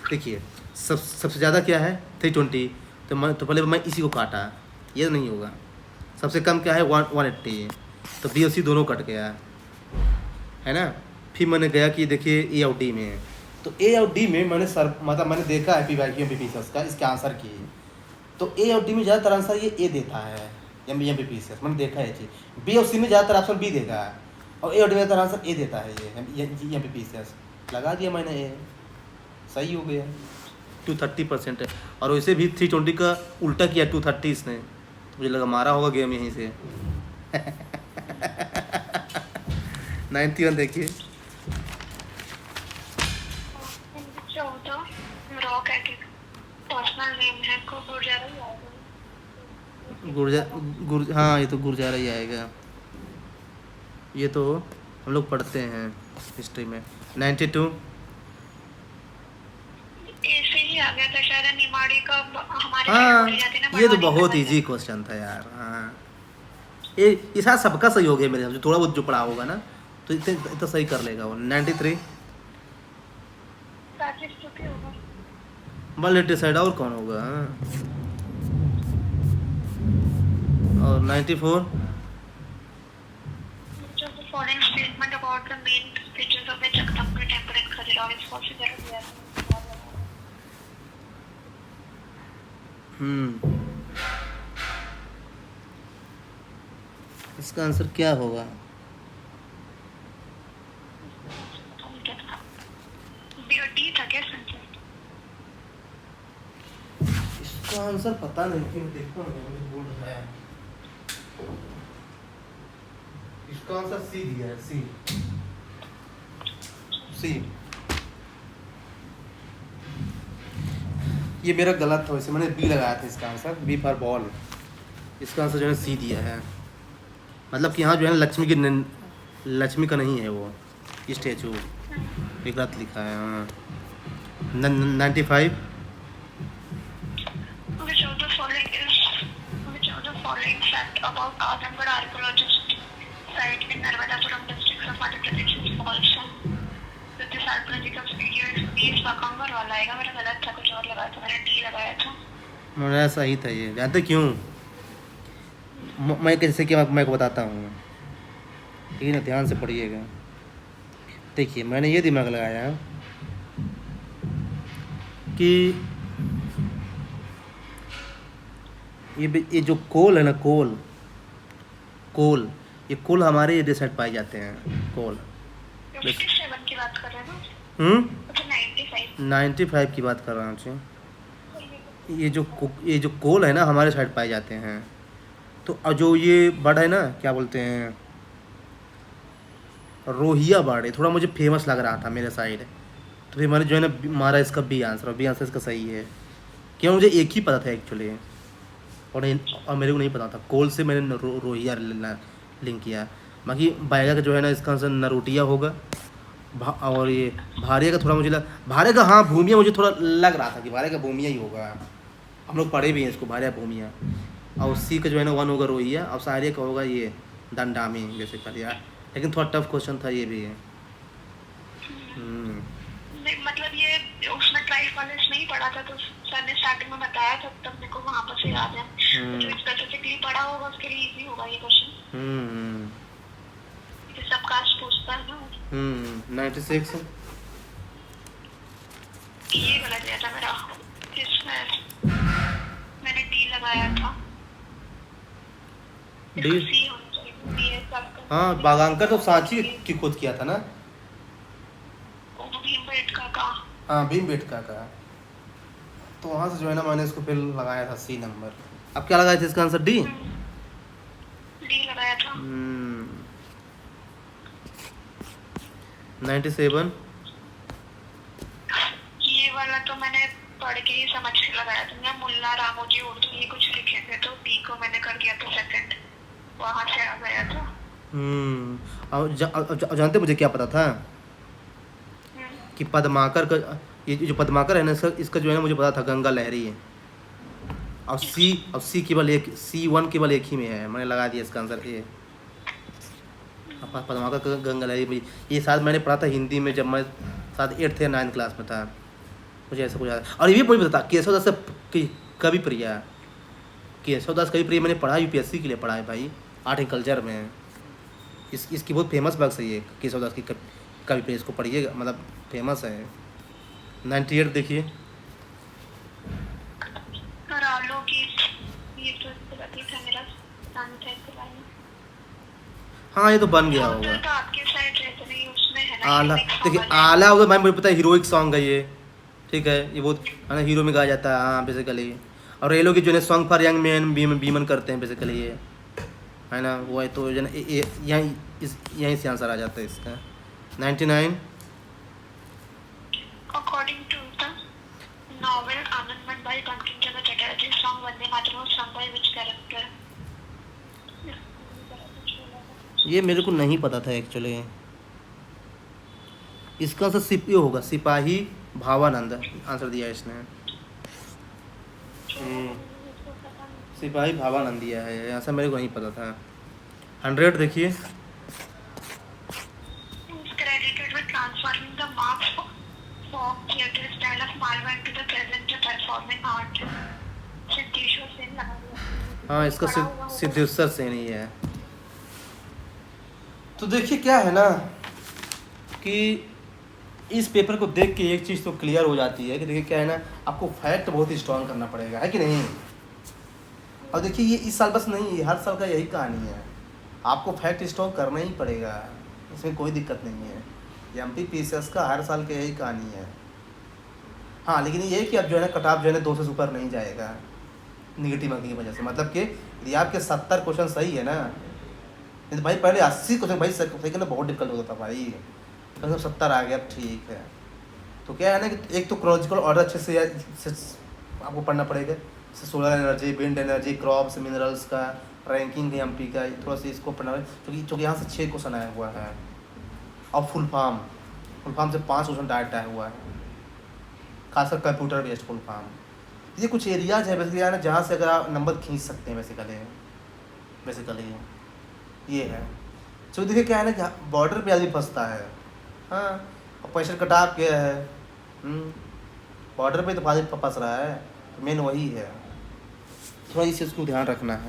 देखिए सबसे ज़्यादा क्या है? 320। तो पहले मैं इसी को काटा, ये नहीं होगा। सबसे कम क्या है? 180। तो B और C दोनों कट गया है ना। फिर मैंने गया कि देखिए A और D में, तो A और D में मैंने मतलब मैंने देखा है PYQ MPPCS का, इसके आंसर की। तो A और D में ज़्यादातर आंसर ये A देता है, MPPCS मैंने देखा है जी। B और C में ज़्यादातर ऑप्शन B देगा है, और A और D में ज़्यादातर आंसर A देता है ये MPPCS। लगा दिया मैंने A, सही हो गया। 230% है, और वैसे भी 320 का उल्टा किया 230 इसने, मुझे लगा मारा होगा गेम यहीं से। 91 देखिए। हाँ ये तो गुर्जारा ही आएगा, ये तो हम लोग पढ़ते हैं हिस्ट्री में। 92 ऐसे ही आ गया था शायद, निमाड़ी का हमारे हाँ, ना, ये तो बहुत इजी क्वेश्चन था यार। हाँ ये शायद सबका सही हो गया मेरे हिसाब से, थोड़ा बहुत जो पढ़ा होगा ना, तो इतना सही कर लेगा वो। 93 मल्टी साइड, और कौन होगा? और 94 following statement about the main features of the Jagdambri temple in Khajuraho is possible. इसका आंसर क्या होगा? इसका आंसर पता नहीं, क्यों देखता हूँ मुझे भूल रहा है। इसका आंसर C दिया है, C। सी। ये मेरा गलत था, वैसे मैंने बी लगाया था इसका आंसर, बी फॉर बॉल। इसका आंसर जो है सी दिया है। मतलब कि यहाँ जो है लक्ष्मी का नहीं है वो स्टैचू, ये गलत लिखा है। हाँ 95। Which of the following fact about Azamgarh archaeologist site in Narmadapuram district of Madhya Pradesh is false? So this archaeological video is based Bakangar वाला आएगा, मेरा गलत था, कुछ और लगाया था, मैंने डी लगाया था। मेरा सही था ये, जानते क्यों? मैं कैसे कि मैं को बताता हूँ, ठीक है ना, ध्यान से पढ़िएगा। देखिए मैंने ये दिमाग लगाया कि ये जो कोल है ना, कोल ये कोल हमारे एरिया साइड पाए जाते हैं। कोल 57 की बात कर रहे हैं ना? 95 की बात कर रहा हूँ जी। ये जो कोल है ना हमारे साइड पाए जाते हैं। तो जो ये बर्ड है ना, क्या बोलते हैं, रोहिया बर्ड है, थोड़ा मुझे फेमस लग रहा था मेरे साइड, तो फिर मैंने जो है ना मारा इसका बी आंसर, और बी आंसर इसका सही है। क्यों, मुझे एक ही पता था एक्चुअली, और मेरे को नहीं पता था। कोल से मैंने रोहिया लिंक किया। बाकी बायगा का जो है ना इसका आंसर नरोटिया होगा। और ये भारिया का थोड़ा मुझे भारिया का, हाँ भूमिया मुझे थोड़ा लग रहा था कि भारिया का भूमिया ही होगा, हम लोग पढ़े भी हैं इसको, भारिया भूमिया। और सी का जो है ना 1 होगा रोहिया, और सारिया का होगा ये दंडामी जैसे कर दिया। लेकिन थोड़ा टफ क्वेश्चन था ये भी है। मतलब ये उसमें ट्राइल कॉलेज नहीं पढ़ा था, तो सर ने स्टार्टिंग में बताया था, तब मेरे को वहाँ पर से याद है। तो जो स्पेसिफिकली पढ़ा होगा उसके लिए इजी होगा ये क्वेश्चन। सब कास्ट पूछता है ना। 96 ये गलत गया था मेरा, इसमें मैंने डी लगाया था। डी, हाँ बागांकर तो सांची की खोज किया था ना, भीमबेटका का। हाँ भीमबेटका का। तो वहाँ से जो है ना मैंने इसको फिर लगाया था सी नंबर। अब क्या लगाया था इसका आंसर? डी लगाया था। 97 ये वाला तो मैंने पढ़ के ही समझ के लगाया था। मैं मुल्ला रामोजी उर्दू ये कुछ लिखे थे, तो बी को मैंने कर दिया था सेकंड, वहाँ से आ गया था। और जानते मुझे क्या पता था कि पद्माकर का, ये जो पद्माकर है ना इसका जो है ना मुझे पता था गंगा लहरी है। और सी केवल एक, C1 केवल एक ही में है, मैंने लगा दिया इसका आंसर ए। पद्माकर का गंगा लहरी, ये शायद मैंने पढ़ा था हिंदी में जब मैं शायद 8th या 9th क्लास में था, मुझे ऐसा कुछ याद। और ये भी मुझे पता था केशवदास कवि प्रिया, केशवदास कवि प्रिया मैंने पढ़ा, UPSC के लिए पढ़ा है भाई, आर्ट एंड कल्चर में। इसकी बहुत फेमस बुक्स है ये, केशवदास की कवि प्रिया, इसको पढ़िएगा, मतलब फेमस है। 98 देखिए, हाँ ये तो बन गया होगा। आला, देखिए आला होगा भाई, मुझे पता है हीरोइक सॉन्ग है ये, ठीक है, ये बहुत है ना हीरो में गाया जाता है, हाँ बेसिकली। और ये लोग जो है सॉन्ग फॉर यंग मैन बीमन करते हैं बेसिकली, ये है ना वो है। तो जो है यहीं से आंसर आ जाता है इसका। 99 According to the novel Anandman by Bankim Chandra Chatterjee, song Vande Mataram was sung by which character? ये मेरे को नहीं पता था एक्चुअली। इसका आंसर सिपाही होगा, सिपाही भावानंद आंसर दिया इसने। सिपाही भावानंद दिया है, ऐसा मेरे को नहीं पता था। 100 देखिए, credited with transforming the marks folk theatre style of Malwa into the present performing art. Siddheshwar Sen लगा दिया। हाँ इसका सिद्धेश्वर सेन ही है। तो देखिए क्या है ना कि इस पेपर को देख के एक चीज़ तो क्लियर हो जाती है कि देखिए क्या है ना, आपको फैक्ट बहुत ही स्ट्रॉन्ग करना पड़ेगा, है कि नहीं। और देखिए ये इस साल बस नहीं, हर साल का यही कहानी है, आपको फैक्ट स्ट्रॉन्ग करना ही पड़ेगा, इसमें कोई दिक्कत नहीं है। MPPCS का हर साल का यही कहानी है। हाँ लेकिन ये कि अब जो है ना कट ऑफ जो है ना 2 से ऊपर नहीं जाएगा निगेटिव मार्किंग की वजह से। मतलब कि यदि आपके 70 क्वेश्चन सही है ना, नहीं तो भाई पहले 80 क्वेश्चन भाई सेकंड में बहुत डिफिकल्ट होता था भाई। मतलब 70 आ गया, ठीक है। तो क्या है ना कि एक तो क्रोलॉजिकल ऑर्डर अच्छे से आपको पढ़ना पड़ेगा, जैसे solar energy, wind energy, crops, minerals का रैंकिंग, एमपी का, थोड़ा सा इसको पढ़ना है क्योंकि यहाँ से 6 क्वेश्चन आया हुआ है। और फुल फॉर्म से 5 क्वेश्चन डायरेक्ट आया हुआ है, खासकर कंप्यूटर बेस्ड फुल फॉर्म। ये कुछ एरियाज है बेसिकली ना जहाँ से अगर आप नंबर खींच सकते हैं बेसिकली ये है। तो देखिए क्या है ना कि बॉर्डर पे आदमी फंसता है, हाँ, और पैसे कटाव क्या है, बॉर्डर पे तो आदमी फंस रहा है, तो मेन वही है, थोड़ा इस चीज़ को ध्यान रखना है।